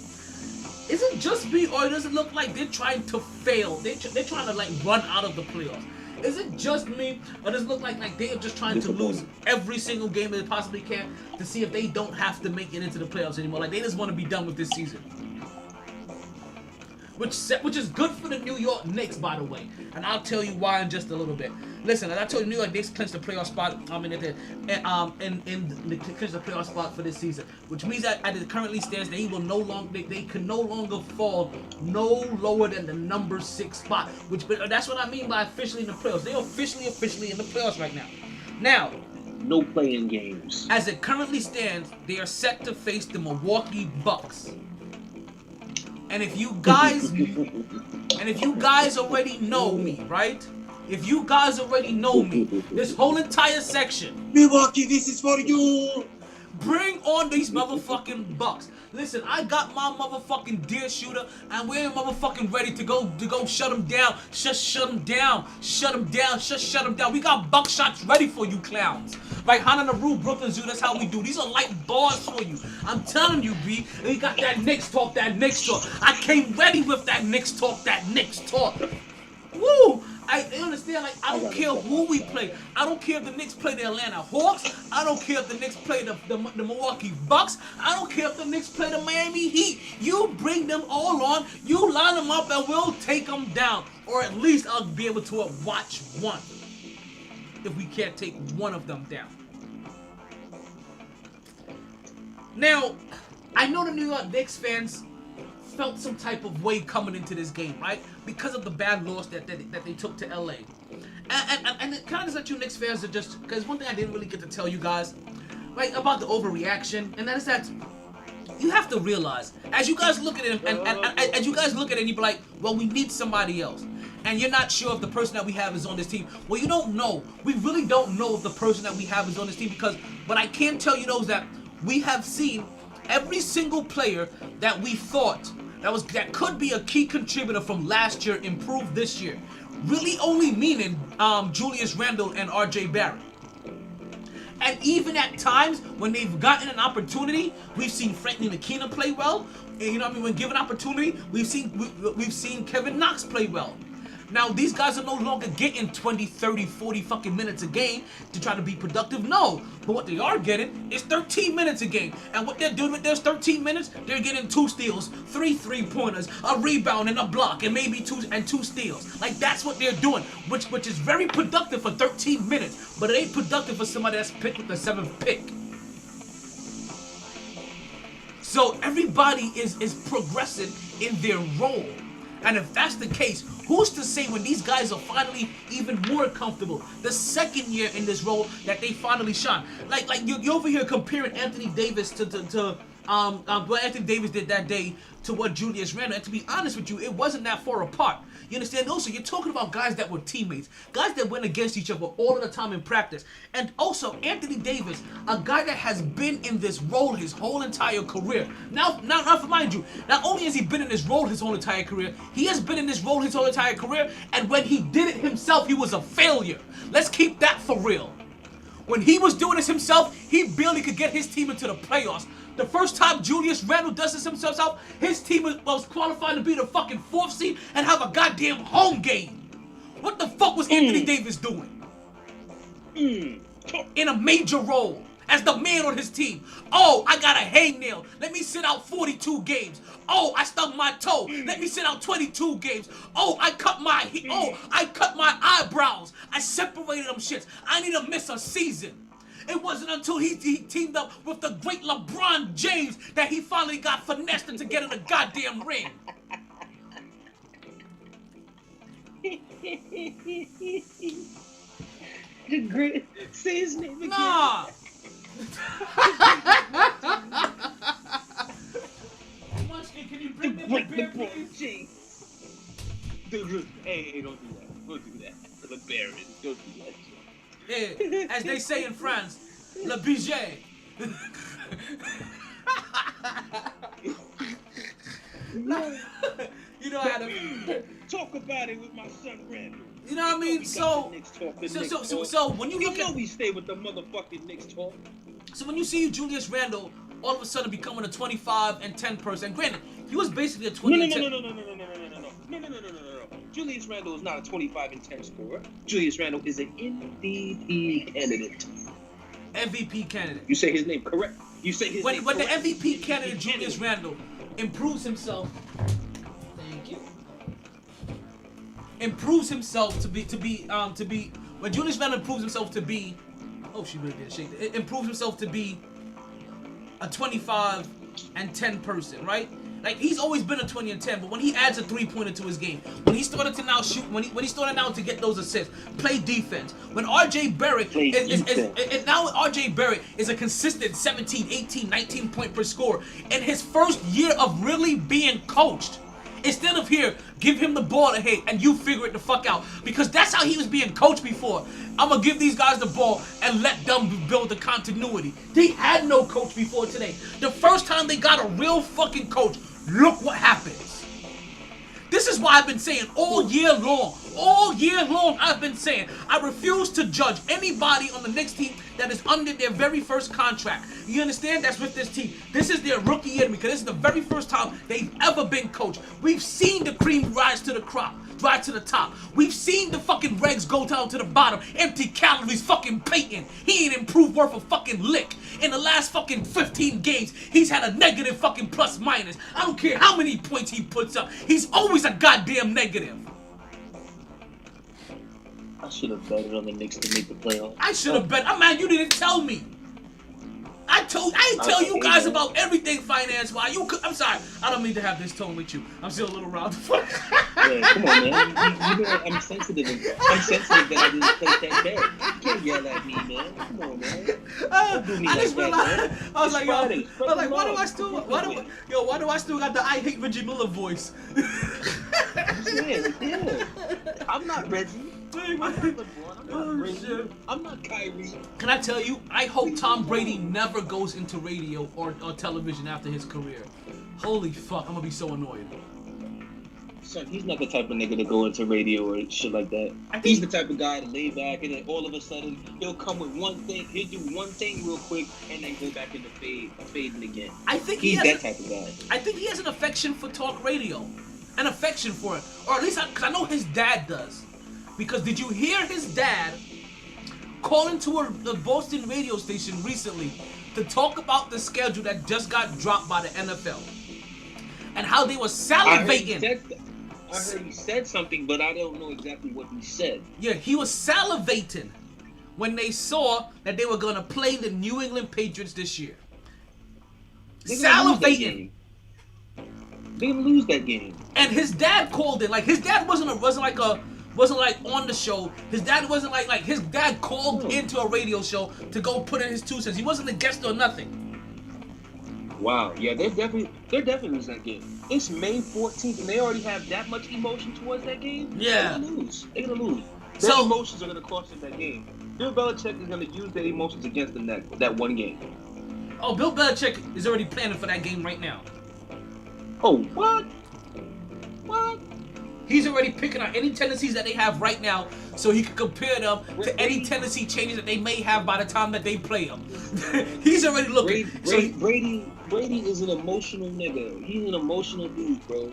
Is it just me, or does it look like they're trying to fail? They're trying to like run out of the playoffs. Is it just me, or does it look like they are just trying to lose every single game they possibly can to see if they don't have to make it into the playoffs anymore? Like, they just want to be done with this season. Which is good for the New York Knicks, by the way, and I'll tell you why in just a little bit. Listen, as I told you, New York Knicks clinched the playoff spot. Clinched the playoff spot for this season, which means that as it currently stands, they can no longer fall no lower than the number 6 spot. But that's what I mean by officially in the playoffs. They're officially in the playoffs right now. Now, no playing games. As it currently stands, they are set to face the Milwaukee Bucks. And if you guys already know me, right? If you guys already know me, this whole entire section, Milwaukee, this is for you. Bring on these motherfucking Bucks. Listen, I got my motherfucking deer shooter, and we're motherfucking ready to go shut them down. Shut them down. We got buckshots ready for you clowns. Like Honolulu, Brooklyn Zoo, that's how we do. These are light bars for you. I'm telling you, B. We got that Knicks talk. I came ready with that Knicks talk. Woo! I understand, like, I don't care who we play. I don't care if the Knicks play the Atlanta Hawks. I don't care if the Knicks play the Milwaukee Bucks. I don't care if the Knicks play the Miami Heat. You bring them all on, you line them up, and we'll take them down. Or at least I'll be able to watch one. If we can't take one of them down. Now, I know the New York Knicks fans felt some type of way coming into this game, right? Because of the bad loss that they took to LA. And it kind of let you Knicks fans to just, because one thing I didn't really get to tell you guys, like, about the overreaction, and that is that you have to realize, as you guys look at it, and as you guys look at it, and you be like, well, we need somebody else. And you're not sure if the person that we have is on this team. Well, you don't know. We really don't know if the person that we have is on this team, because what I can tell you though is that we have seen every single player that we thought that could be a key contributor from last year improve this year. Really only meaning Julius Randle and RJ Barrett. And even at times when they've gotten an opportunity, we've seen Frank Ntilikina play well. And, you know what I mean? When given opportunity, we've seen Kevin Knox play well. Now, these guys are no longer getting 20, 30, 40 fucking minutes a game to try to be productive. No. But what they are getting is 13 minutes a game. And what they're doing with those 13 minutes, they're getting 2 steals, 3 3-pointers, a rebound and a block, and maybe 2 steals. Like, that's what they're doing, which is very productive for 13 minutes. But it ain't productive for somebody that's picked with the 7th pick. So everybody is progressing in their role. And if that's the case, who's to say when these guys are finally even more comfortable, the second year in this role, that they finally shine? Like you're over here comparing Anthony Davis to what Anthony Davis did that day to what Julius Randle. And to be honest with you, it wasn't that far apart. You understand? Also, you're talking about guys that were teammates, guys that went against each other all of the time in practice. And also, Anthony Davis, a guy that has been in this role his whole entire career. Now, mind you, not only has he been in this role his whole entire career, he has been in this role his whole entire career, and when he did it himself, he was a failure. Let's keep that for real. When he was doing this himself, he barely could get his team into the playoffs. The first time Julius Randle does this himself, his team was qualified to be the fucking 4th seed and have a goddamn home game. What the fuck was Anthony Davis doing? In a major role as the man on his team. Oh, I got a hangnail. Let me sit out 42 games. Oh, I stubbed my toe. Let me sit out 22 games. Oh, I cut my eyebrows. I separated them shits. I need to miss a season. It wasn't until he teamed up with the great LeBron James that he finally got finessed into getting a goddamn ring. The great. Say his name again. Nah. Munchkin, can you bring me the beer, please? Hey, don't do that. Don't do that. The Baron. Don't do that. Yeah, as they say in France, le budget. You know how to talk about it with my son Randall. You know what I mean? So when you look at, we stay with the motherfucking Knicks talk. So when you see Julius Randle all of a sudden becoming a 25 and 10 person, granted, he was basically a 20 and 10. No. Julius Randle is not a 25 and 10 scorer. Julius Randle is an MVP candidate. MVP candidate. You say his name correct. You say his name when correct. the MVP candidate Julius Randle improves himself. Thank you. Improves himself to be when Julius Randle improves himself to be. Oh, she really did shake it. It improves himself to be a 25 and 10 person, right? Like, he's always been a 20 and 10, but when he adds a 3-pointer to his game, when he started to now shoot, when he started now to get those assists, play defense, when RJ Barrett now RJ Barrett is a consistent 17, 18, 19 point per scorer in his first year of really being coached. Instead of here, give him the ball and you figure it the fuck out. Because that's how he was being coached before. I'm going to give these guys the ball and let them build the continuity. They had no coach before today. The first time they got a real fucking coach, look what happens. This is why I've been saying all year long, I've been saying, I refuse to judge anybody on the Knicks team that is under their very first contract. You understand? That's with this team. This is their rookie year because this is the very first time they've ever been coached. We've seen the cream rise to the top. We've seen the fucking regs go down to the bottom. Empty calories, fucking Peyton. He ain't improved worth a fucking lick. In the last fucking 15 games, he's had a negative fucking plus minus. I don't care how many points he puts up. He's always a goddamn negative. I should have betted on the Knicks to make the playoffs. I should have bet. I'm mad you didn't tell me. I tell you guys about everything finance-wise. I'm sorry. I don't mean to have this tone with you. I'm still a little round. Yeah, come on, man. You know I'm sensitive. I'm sensitive that I didn't place that bet. You can't yell at me, man. Come on, man. Don't do me I just like realized. that, man. I was like, yo, Friday. why do I still got the I hate Reggie Miller voice? Yeah. I'm not Reggie. I'm not LeBron. I'm not Reggie. I'm not Kyrie. Can I tell you? I hope Tom Brady never goes into radio or television after his career. Holy fuck, I'm gonna be so annoyed. Son, he's not the type of nigga to go into radio or shit like that. He's the type of guy to lay back and then all of a sudden he'll come with one thing, he'll do one thing real quick and then go back into fading again. I think he's that type of guy. I think he has an affection for talk radio. An affection for it. Or at least because I know his dad does. Because did you hear his dad call into a Boston radio station recently to talk about the schedule that just got dropped by the NFL? And how they were salivating. I heard he said something, but I don't know exactly what he said. Yeah, he was salivating when they saw that they were going to play the New England Patriots this year. Salivating. They didn't lose that game. And his dad called it. Like, his dad wasn't like on the show. His dad wasn't like his dad called into a radio show to go put in his 2 cents. He wasn't a guest or nothing. Wow, yeah, they're definitely losing that game. It's May 14th, and they already have that much emotion towards that game. Yeah, they're gonna lose. Their emotions are gonna cost them that game. Bill Belichick is gonna use their emotions against them that one game. Oh, Bill Belichick is already planning for that game right now. Oh, what? He's already picking out any tendencies that they have right now so he can compare them to any tendency changes that they may have by the time that they play them. He's already looking. Brady is an emotional nigga. He's an emotional dude, bro.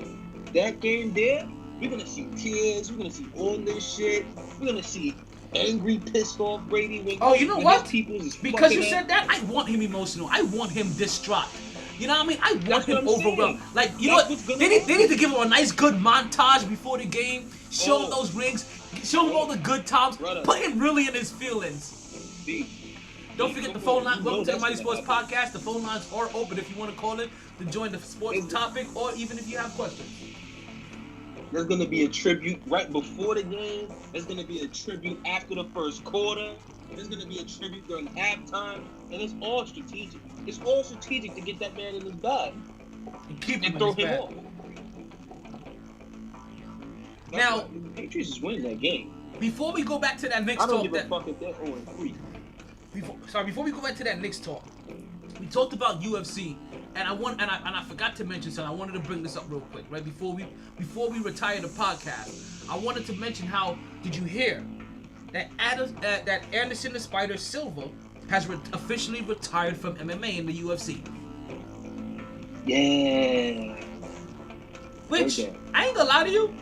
That game there, we're going to see tears. We're going to see all this shit. We're going to see angry, pissed off Brady. You know what? Because you said that, I want him emotional. I want him distraught. You know what I mean? I want him overwhelmed. Like, you know what? They need to give him a nice, good montage before the game. Show him those rings. Show him all the good times. Put him really in his feelings. Don't forget the phone line. Welcome to the MyT Sports Podcast. The phone lines are open if you want to call in to join the sports topic or even if you have questions. There's going to be a tribute right before the game. There's going to be a tribute after the first quarter. There's going to be a tribute during halftime. And it's all strategic. It's all strategic to get that man in his bag. And throw him off. Now, the Patriots is winning that game. Before we go back to that Knicks talk, I don't give a fuck if they're 0-3. Before we go back to that Knicks talk, we talked about UFC, and I forgot to mention something. I wanted to bring this up real quick, right before we retire the podcast. I wanted to mention how did you hear that Anderson the Spider Silva has officially retired from MMA in the UFC? Yeah. Which I ain't gonna lie to you,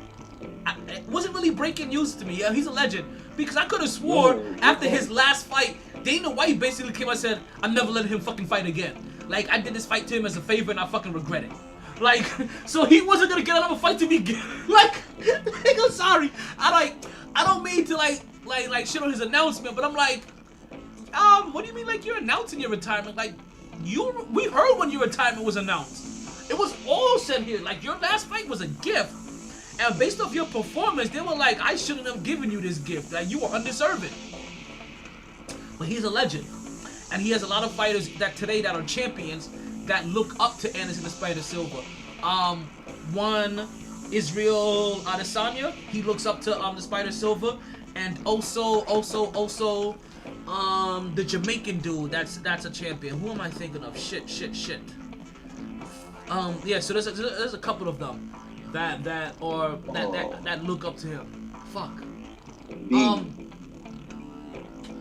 it wasn't really breaking news to me. Yeah, he's a legend because I could have swore after his last fight, Dana White basically came out and said, "I'm never letting him fucking fight again. Like, I did this fight to him as a favor and I fucking regret it." Like, so he wasn't gonna get another fight to me. Like, I'm sorry. I don't mean to like shit on his announcement, but I'm like, what do you mean like you're announcing your retirement? Like, we heard when your retirement was announced. It was all said here. Like, your last fight was a gift. And based off your performance, they were like, I shouldn't have given you this gift. Like, you were undeserving. But he's a legend. And he has a lot of fighters that are champions that look up to Anderson the Spider Silva. One, Israel Adesanya, he looks up to the Spider Silva. And also, the Jamaican dude, that's a champion. Who am I thinking of? Shit. Yeah, so there's a couple of them that look up to him. Fuck.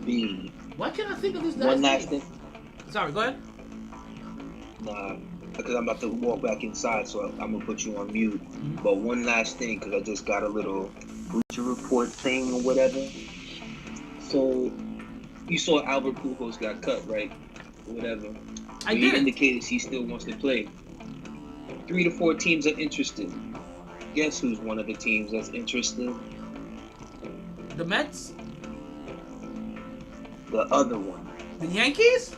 B. Why can't I think of his one last last name? thing. Sorry, go ahead. Nah, because I'm about to walk back inside, so I'm gonna put you on mute. Mm-hmm. But one last thing, because I just got a little Bleacher Report thing or whatever. So you saw Albert Pujols got cut, right? Or whatever. He indicated he still wants to play. 3 to 4 teams are interested. Guess who's one of the teams that's interested? The Mets? The other one. The Yankees?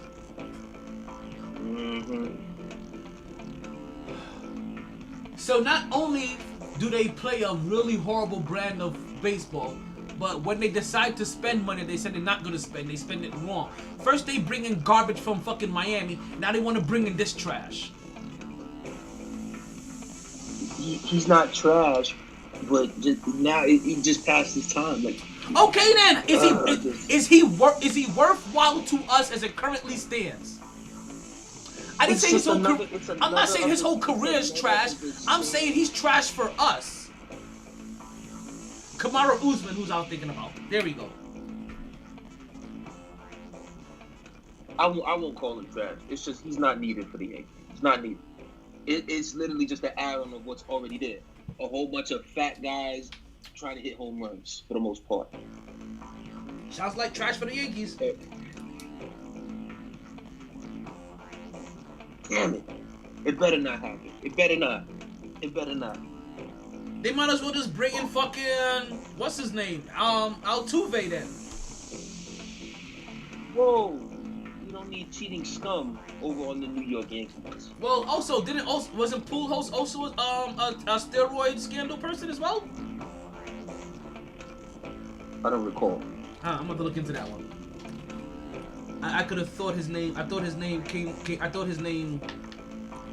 So not only do they play a really horrible brand of baseball, but when they decide to spend money, they said they're not going to spend. They spend it wrong. First they bring in garbage from fucking Miami. Now they want to bring in this trash. He's not trash, but now he just passed his time. Like, okay then, is he worthwhile to us as it currently stands? I didn't say his whole career. I'm not saying his whole career is trash. I'm saying he's trash for us. Kamara Usman, who's I was thinking about. There we go. I won't call him trash. It's just he's not needed for the Yankees. It's not needed. It's literally just an add-on of what's already there. A whole bunch of fat guys trying to hit home runs for the most part. Sounds like trash for the Yankees. Damn it. It better not happen. It better not. It better not. They might as well just bring in fucking, what's his name? Altuve then. Whoa. You don't need cheating scum over on the New York Yankees. Well, also, wasn't Pujols also a steroid scandal person as well? I don't recall. I'm gonna have to look into that one. I could have thought his name. I thought his name came. I thought his name.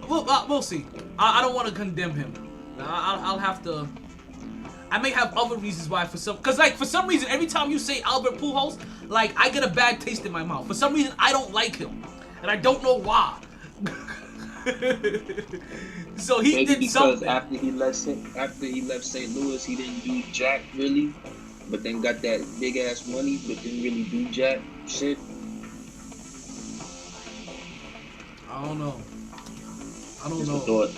We'll see. I don't want to condemn him. I'll have to. I may have other reasons why for some reason every time you say Albert Pujols, like I get a bad taste in my mouth. For some reason I don't like him, and I don't know why. So he maybe did because something. After he left St. Louis, he didn't do jack really, but then got that big ass money, but didn't really do jack shit. I don't know. Just a thought.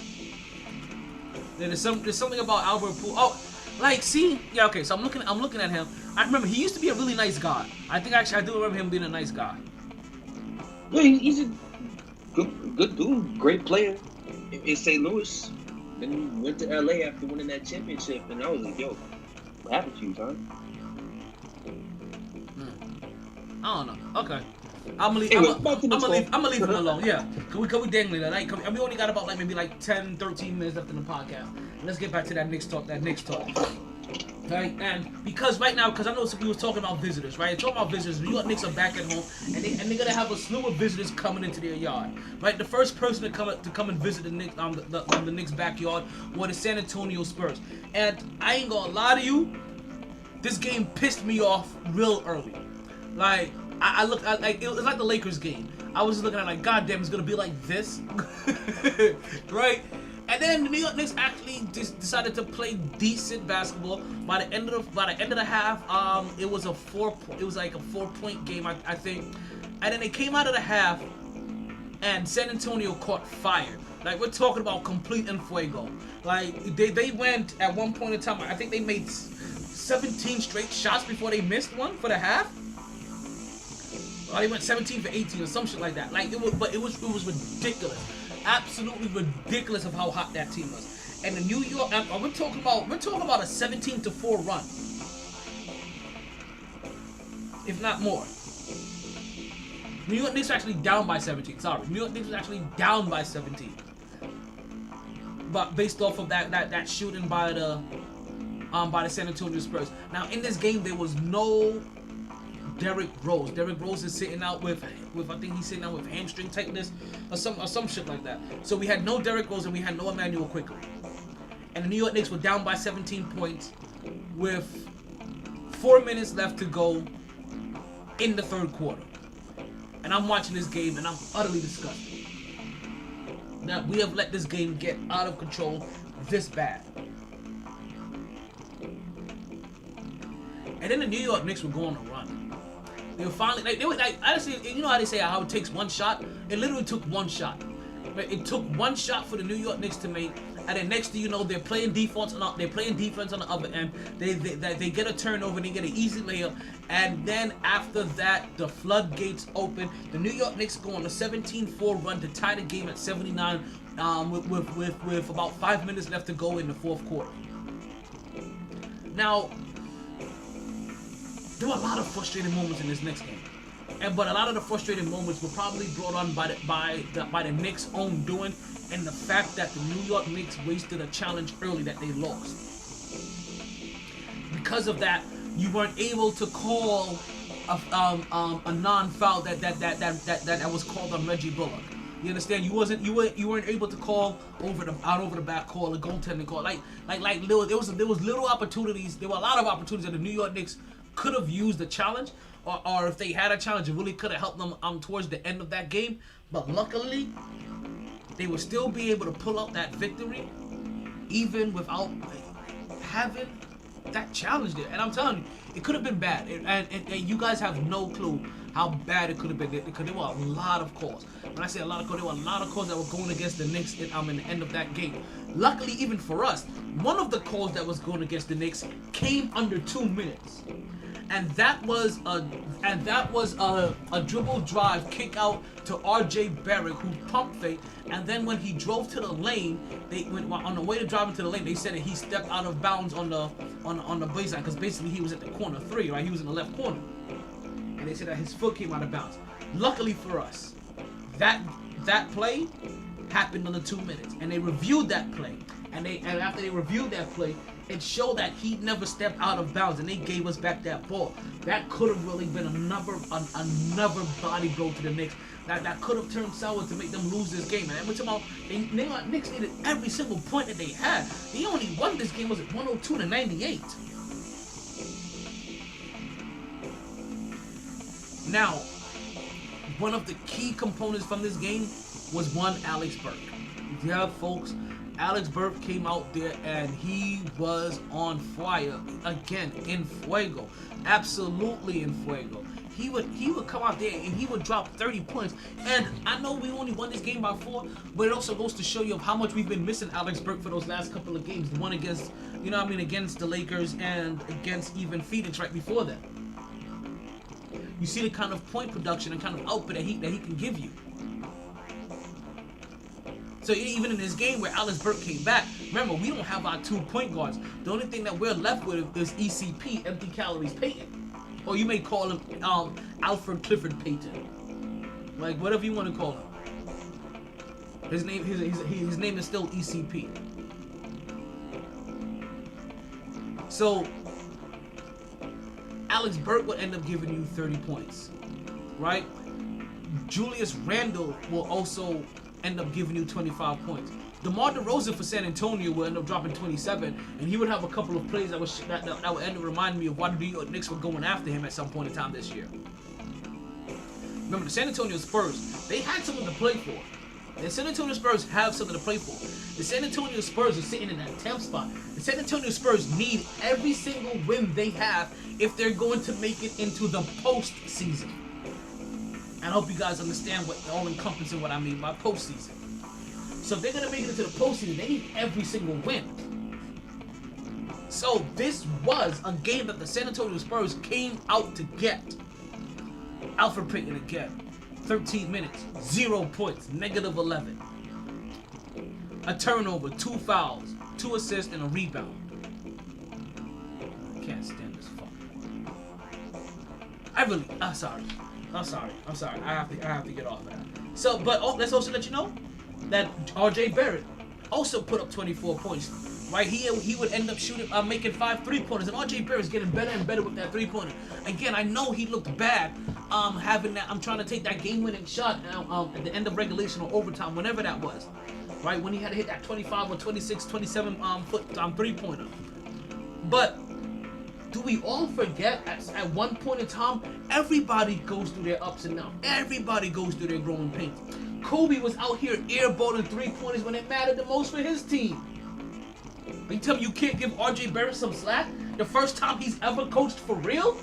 There's something about Albert Pujols. Oh, like see, yeah, okay. So I'm looking at him. I remember he used to be a really nice guy. I do remember him being a nice guy. Yeah, he's a good dude, great player in St. Louis. Then he went to LA after winning that championship, and I was like, yo, what happened to you, son? I don't know. Okay. I'm gonna leave him alone. Yeah. Can we dangling that? Like, we only got about maybe 10, 13 minutes left in the podcast. Let's get back to that Knicks talk. Right? And because right now, because I know we was talking about visitors, right? Talking about visitors, New York Knicks are back at home, and they're gonna have a slew of visitors coming into their yard. Right? The first person to come and visit the Knicks the Knicks backyard were the San Antonio Spurs. And I ain't gonna lie to you, this game pissed me off real early. Like, I looked like it was like the Lakers game. I was just looking at like, God damn, it's gonna be like this, right? And then the New York Knicks actually decided to play decent basketball. By the end of the half, it was like a 4-point game, I think. And then they came out of the half, and San Antonio caught fire. Like, we're talking about complete fuego. Like they went at one point in time. I think they made 17 straight shots before they missed one for the half. Or they went 17 for 18 or some shit like that. Like it was ridiculous, absolutely ridiculous of how hot that team was. And the New York, we're talking about a 17-4 run, if not more. New York Knicks are actually down by 17. Sorry, New York Knicks was actually down by 17. But based off of that shooting by the San Antonio Spurs. Now in this game there was no Derrick Rose. Derrick Rose is sitting out with I think he's sitting out with hamstring tightness or some shit like that. So we had no Derrick Rose and we had no Emmanuel Quickly. And the New York Knicks were down by 17 points with 4 minutes left to go in the third quarter. And I'm watching this game and I'm utterly disgusted that we have let this game get out of control this bad. And then the New York Knicks were going to run. They were finally, they were like, honestly, you know how they say how it takes one shot? It literally took one shot. Right? It took one shot for the New York Knicks to make, and then next thing you know, they're playing defense on the other end. They get a turnover, they get an easy layup, and then after that, the floodgates open. The New York Knicks go on a 17-4 run to tie the game at 79, with about 5 minutes left to go in the fourth quarter. Now, there were a lot of frustrating moments in this next game. But a lot of the frustrating moments were probably brought on by the Knicks' own doing, and the fact that the New York Knicks wasted a challenge early that they lost. Because of that, you weren't able to call a non-foul that was called on Reggie Bullock. You understand? You weren't able to call over the back call, a goaltending call. There was little opportunities. There were a lot of opportunities that the New York Knicks could have used the challenge, or if they had a challenge, it really could have helped them towards the end of that game. But luckily, they would still be able to pull out that victory, even without having that challenge there. And I'm telling you, it could have been bad. And you guys have no clue how bad it could have been, because there were a lot of calls. When I say a lot of calls, there were a lot of calls that were going against the Knicks in the end of that game. Luckily, even for us, one of the calls that was going against the Knicks came under 2 minutes. And that was a dribble drive kick out to RJ Barrett, who pump faked, and then when he drove to the lane, on the way to driving to the lane, they said that he stepped out of bounds on the baseline, because basically he was at the corner 3, right? He was in the left corner, and they said that his foot came out of bounds. Luckily for us, that play happened under 2 minutes, and they reviewed that play, and after they reviewed that play, it showed that he never stepped out of bounds, and they gave us back that ball. That could have really been another body blow to the Knicks. That could have turned sour to make them lose this game. And we're talking about the Knicks needed every single point that they had. They only won this game, was it 102-98? Now, one of the key components from this game was one Alex Burke. Yeah, folks. Alex Burke came out there and he was on fire again, in fuego, absolutely in fuego. He would come out there and he would drop 30 points. And I know we only won this game by 4, but it also goes to show you how much we've been missing Alex Burke for those last couple of games. The one against, against the Lakers and against even Phoenix right before that. You see the kind of point production and kind of output that he can give you. So even in this game where Alex Burke came back, remember, we don't have our 2 point guards. The only thing that we're left with is ECP, Empty Calories Payton. Or you may call him Alfred Clifford Payton. Like, whatever you want to call him. His name is still ECP. So, Alex Burke will end up giving you 30 points. Right? Julius Randle will also end up giving you 25 points. DeMar DeRozan for San Antonio will end up dropping 27, and he would have a couple of plays that would end up reminding me of why the New York Knicks were going after him at some point in time this year. Remember, the San Antonio Spurs, they had something to play for. The San Antonio Spurs have something to play for. The San Antonio Spurs are sitting in that 10th spot. The San Antonio Spurs need every single win they have if they're going to make it into the postseason. And I hope you guys understand what all-encompassing what I mean by postseason. So if they're going to make it into the postseason, they need every single win. So this was a game that the San Antonio Spurs came out to get. Alfred Payton again. 13 minutes, 0 points, -11. A turnover, 2 fouls, 2 assists, and a rebound. I can't stand this fuck. I'm sorry. I have to get off of that. So, but let's also let you know that RJ Barrett also put up 24 points. Right, he would end up making 5 3-pointers, and RJ Barrett's getting better and better with that 3-pointer. Again, I know he looked bad having that. I'm trying to take that game-winning shot at the end of regulation or overtime, whenever that was. Right, when he had to hit that 25 or 26, 27 foot 3-pointer. But do we all forget at one point in time, everybody goes through their ups and downs. Everybody goes through their growing pains. Kobe was out here airballing 3-pointers when it mattered the most for his team. Are you telling me you can't give RJ Barrett some slack? The first time he's ever coached for real?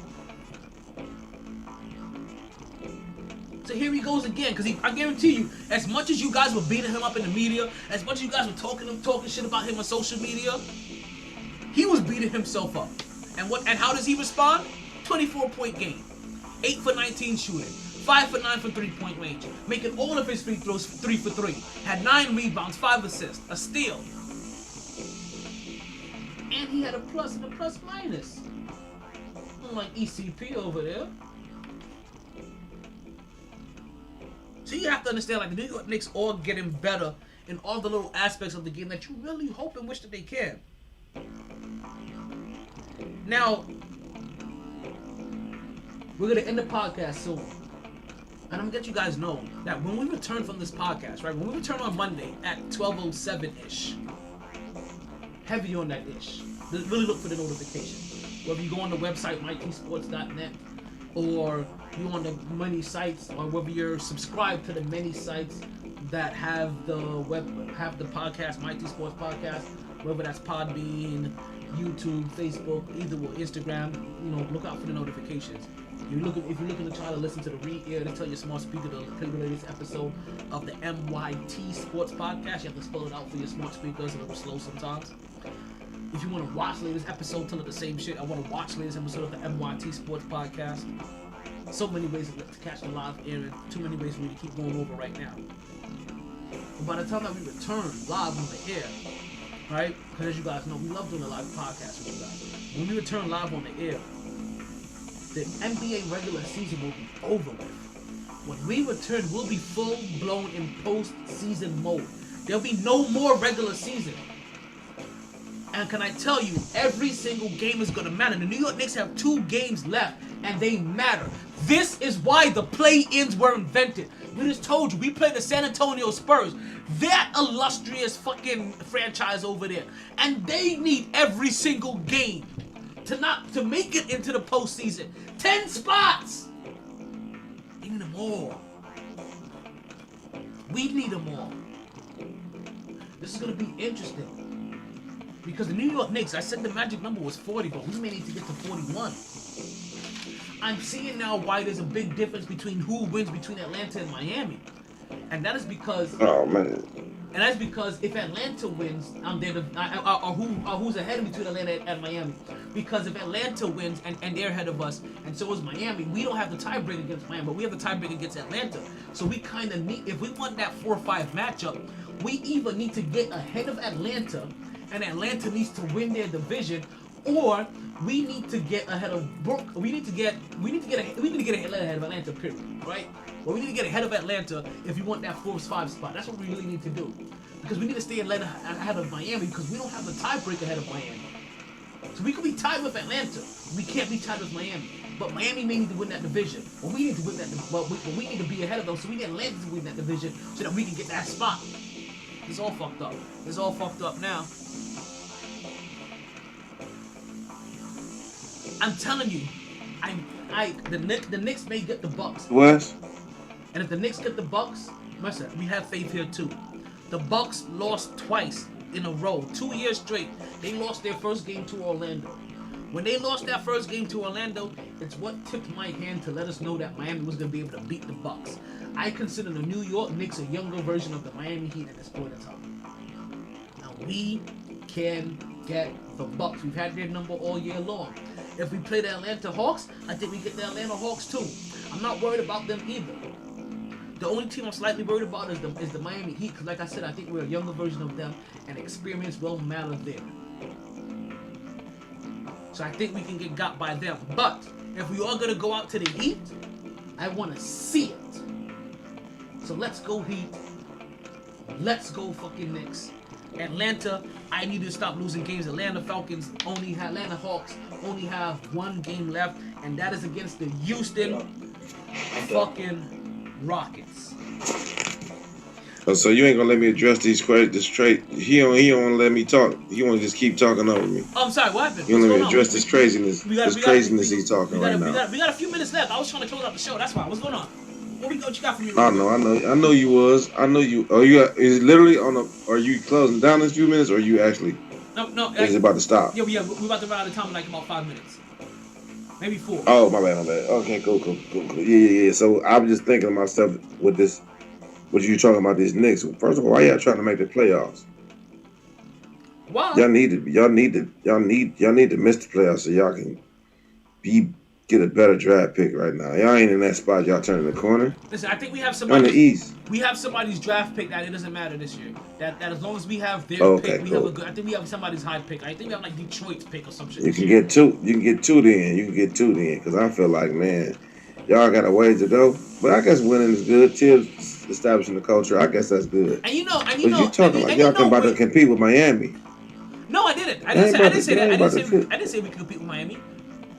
So here he goes again, because I guarantee you, as much as you guys were beating him up in the media, as much as you guys were talking shit about him on social media, he was beating himself up. And how does he respond? 24-point game. 8 for 19 shooting. 5 for 9 from 3-point range. Making all of his free throws 3 for 3. Had 9 rebounds, 5 assists, a steal. And he had a plus and a plus minus. Unlike ECP over there. So you have to understand, like, the New York Knicks are getting better in all the little aspects of the game that you really hope and wish that they can. Now, we're going to end the podcast soon. And I'm going to let you guys know that when we return from this podcast, right, when we return on Monday at 12:07-ish, heavy on that ish. Really look for the notifications. Whether you go on the website, mytsports.net, or you on the many sites, or whether you're subscribed to the many sites that have the podcast, MyT Sports Podcast, whether that's Podbean, YouTube, Facebook, either or Instagram, look out for the notifications. If you're looking to try to listen to the re-air, to tell your smart speaker to play the latest episode of the MyT Sports Podcast. You have to spell it out for your smart speakers, a little slow sometimes. If you want to watch the latest episode, tell it the same shit. I want to watch the latest episode of the MyT Sports Podcast. So many ways to catch the live air, and too many ways for me to keep going over right now. But by the time that we return live on the air, right? Because as you guys know, we love doing a live podcast with you guys. When we return live on the air, the NBA regular season will be over with. When we return, we'll be full-blown in post-season mode. There'll be no more regular season. And can I tell you, every single game is going to matter. The New York Knicks have 2 games left, and they matter. This is why the play-ins were invented. We just told you, we played the San Antonio Spurs. That illustrious fucking franchise over there. And they need every single game to make it into the postseason. 10 spots! They need them all. We need them all. This is going to be interesting. Because the New York Knicks, I said the magic number was 40, but we may need to get to 41. I'm seeing now why there's a big difference between who wins between Atlanta and Miami. And that is because... Oh, man. And that's because if Atlanta wins, who's ahead of between Atlanta and Miami? Because if Atlanta wins and they're ahead of us, and so is Miami, we don't have the tiebreaker against Miami, but we have the tiebreaker against Atlanta. So we kind of need, if we want that 4-5 matchup, we either need to get ahead of Atlanta, and Atlanta needs to win their division, or we need to get ahead of we need to get ahead of Atlanta, period, right? Well, we need to get ahead of Atlanta if you want that 4-5 spot. That's what we really need to do. Because we need to stay ahead of Miami because we don't have the tiebreaker ahead of Miami. So we could be tied with Atlanta. We can't be tied with Miami. But Miami may need to win that division. Or we need to win that but we need to be ahead of them. So we need Atlanta to win that division so that we can get that spot. It's all fucked up. It's all fucked up now. I'm telling you, the Knicks may get the Bucks. What? And if the Knicks get the Bucks, listen, we have faith here too. The Bucks lost twice in a row, 2 years straight. They lost their first game to Orlando. When they lost that first game to Orlando, it's what tipped my hand to let us know that Miami was going to be able to beat the Bucks. I consider the New York Knicks a younger version of the Miami Heat at this point in time. Now we can get the Bucks. We've had their number all year long. If we play the Atlanta Hawks, I think we get the Atlanta Hawks too. I'm not worried about them either. The only team I'm slightly worried about is the Miami Heat, because like I said, I think we're a younger version of them, and experience will matter there. So I think we can get got by them. But if we are going to go out to the Heat, I want to see it. So let's go Heat. Let's go fucking Knicks. Atlanta, I need to stop losing games. Atlanta Hawks only have 1 game left, and that is against the Houston fucking Rockets. Oh, so you ain't gonna let me address these questions straight? He don't want to let me talk. He want to just keep talking over me. Oh, I'm sorry. What happened? You don't let me address this craziness. Craziness he's talking right now. We got a few minutes left. I was trying to close out the show. That's why. What's going on? What you got for me? I know you was. I know you. Oh, you got, is it literally on a? Are you closing down in a few minutes, or are you actually? No. Is it about to stop? Yeah. We're about to run out of time in like about 5 minutes. Maybe 4. Oh, my bad. Okay, cool. Yeah. So I'm just thinking to myself with this, what you talking about these Knicks. First of all, why y'all trying to make the playoffs? Why? Y'all need to miss the playoffs so y'all can get a better draft pick right now. Y'all ain't in that spot. Y'all turning the corner. Listen, I think we have somebody in the East. We have somebody's draft pick that it doesn't matter this year. That as long as we have their pick, we have a good. I think we have somebody's high pick. I think we have like Detroit's pick or some shit. You can get 2. You can get 2 then. Because I feel like, man, y'all got a ways to go. But I guess winning is good. Tibbs establishing the culture. I guess that's good. And you know, But you talking like y'all about to compete with Miami? No, I didn't. I didn't say that. I didn't say we could compete with Miami.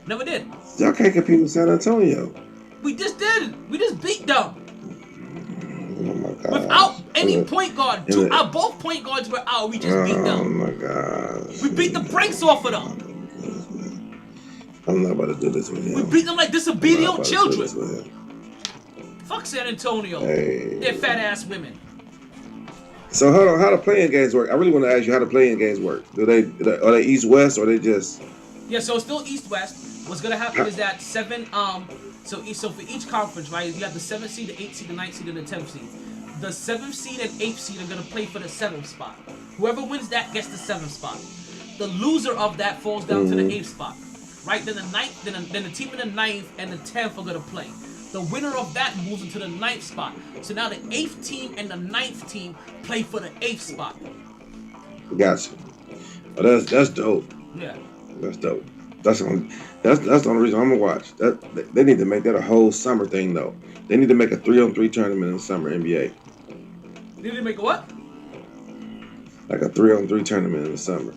Never did. Y'all can't compete with San Antonio. We just did. We just beat them. Oh my God. Without any point guard. Both point guards were out. We just beat them. Oh my God. We beat the brakes off of them. I'm not about to do this with him. We beat them like disobedient children. Fuck San Antonio. Hey. They're fat ass women. So how the playing games work? I really want to ask you how the playing games work. Are they East West or they just? Yeah, so it's still East West. What's gonna happen is that so for each conference, right? You have the 7th seed, the 8th seed, the 9th seed, and the 10th seed. The 7th seed and 8th seed are gonna play for the 7th spot. Whoever wins that gets the 7th spot. The loser of that falls down to the 8th spot, right? Then the 9th, then the team in the 9th and the 10th are gonna play. The winner of that moves into the 9th spot. So now the 8th team and the 9th team play for the 8th spot. Gotcha. Oh, that's dope. Yeah. That's dope. That's the only reason I'm gonna watch. They need to make that a whole summer thing though. They need to make a 3-on-3 tournament in the summer NBA. They need to make a what? Like a 3-on-3 tournament in the summer.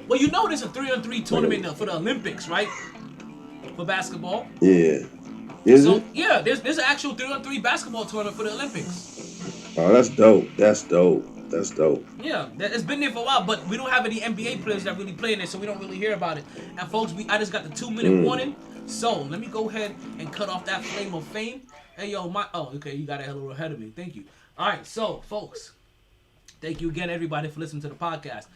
Well, you know there's a 3-on-3 tournament for the Olympics, right? For basketball. Yeah. Is it? Yeah, there's an actual 3-on-3 basketball tournament for the Olympics. Oh, that's dope. That's dope. Yeah, it's been there for a while, but we don't have any NBA players that really play in it, so we don't really hear about it. And folks, I just got the 2-minute warning, so let me go ahead and cut off that flame of fame. Hey, yo, okay, you got a little ahead of me. Thank you. All right, so, folks, thank you again, everybody, for listening to the podcast.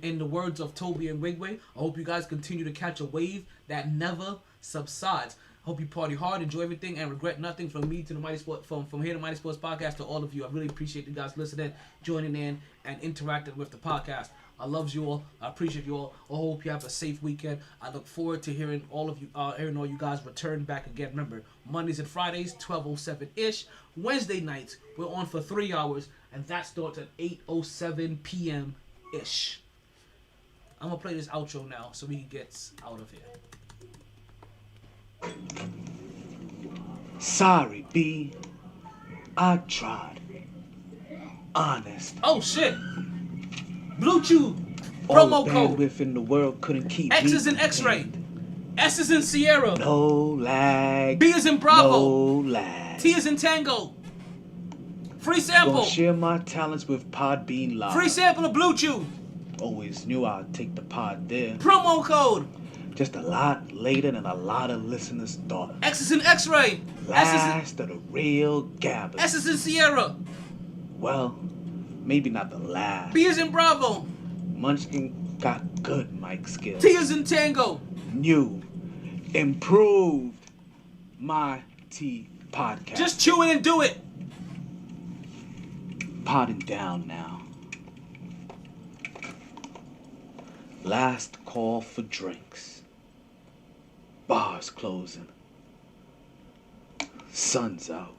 In the words of Toby and Wigway, I hope you guys continue to catch a wave that never subsides. Hope you party hard, enjoy everything, and regret nothing. From me to the MyT Sports, from here to MyT Sports Podcast to all of you. I really appreciate you guys listening, joining in, and interacting with the podcast. I love you all. I appreciate you all. I hope you have a safe weekend. I look forward to hearing all of you, hearing all you guys return back again. Remember, Mondays and Fridays, 12:07-ish. Wednesday nights, we're on for 3 hours, and that starts at 8:07 p.m.-ish. I'm going to play this outro now so we can get out of here. Sorry, B. I tried. Honest. Oh shit! Bluetooth All promo the code. bandwidth in the world couldn't keep X is me. in X-ray. S is in Sierra. No lag. B is in Bravo. No lag. T is in Tango. Free sample. Gonna share my talents with Podbean Live. Free sample of Bluetooth. Always knew I'd take the pod there. Promo code. Just a lot later than a lot of listeners thought. X is in X-ray. Last of the real gabbers. S is in Sierra. Well, maybe not the last. B is in Bravo. Munchkin got good mic skills. T is in Tango. New, improved MyT Podcast. Just chew it and do it. Potting down now. Last call for drinks. Bars closing. Sun's out.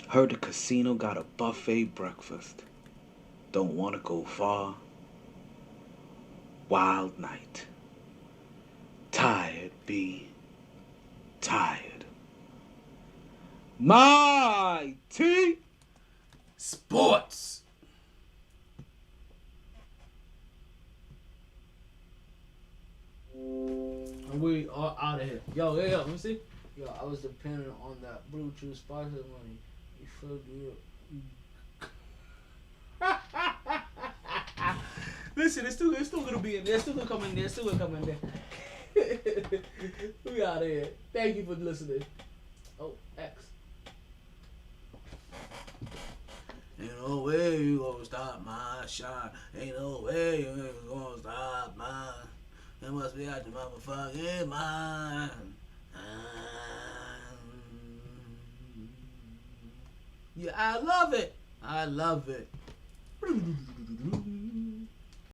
Heard the casino got a buffet breakfast. Don't want to go far. Wild night. Tired, B. Tired. MyT Sports. And we are out of here. Yo, let me see. Yo, I was dependent on that Bluetooth sponsor money. You feel good? Listen, it's still gonna be in there. It's still gonna come in there. It's still gonna come in there. We out of here. Thank you for listening. Oh, X. Ain't no way you gonna stop my shine. Ain't no way you gonna stop mine. It must be out your motherfucking mind. Yeah, I love it. I love it.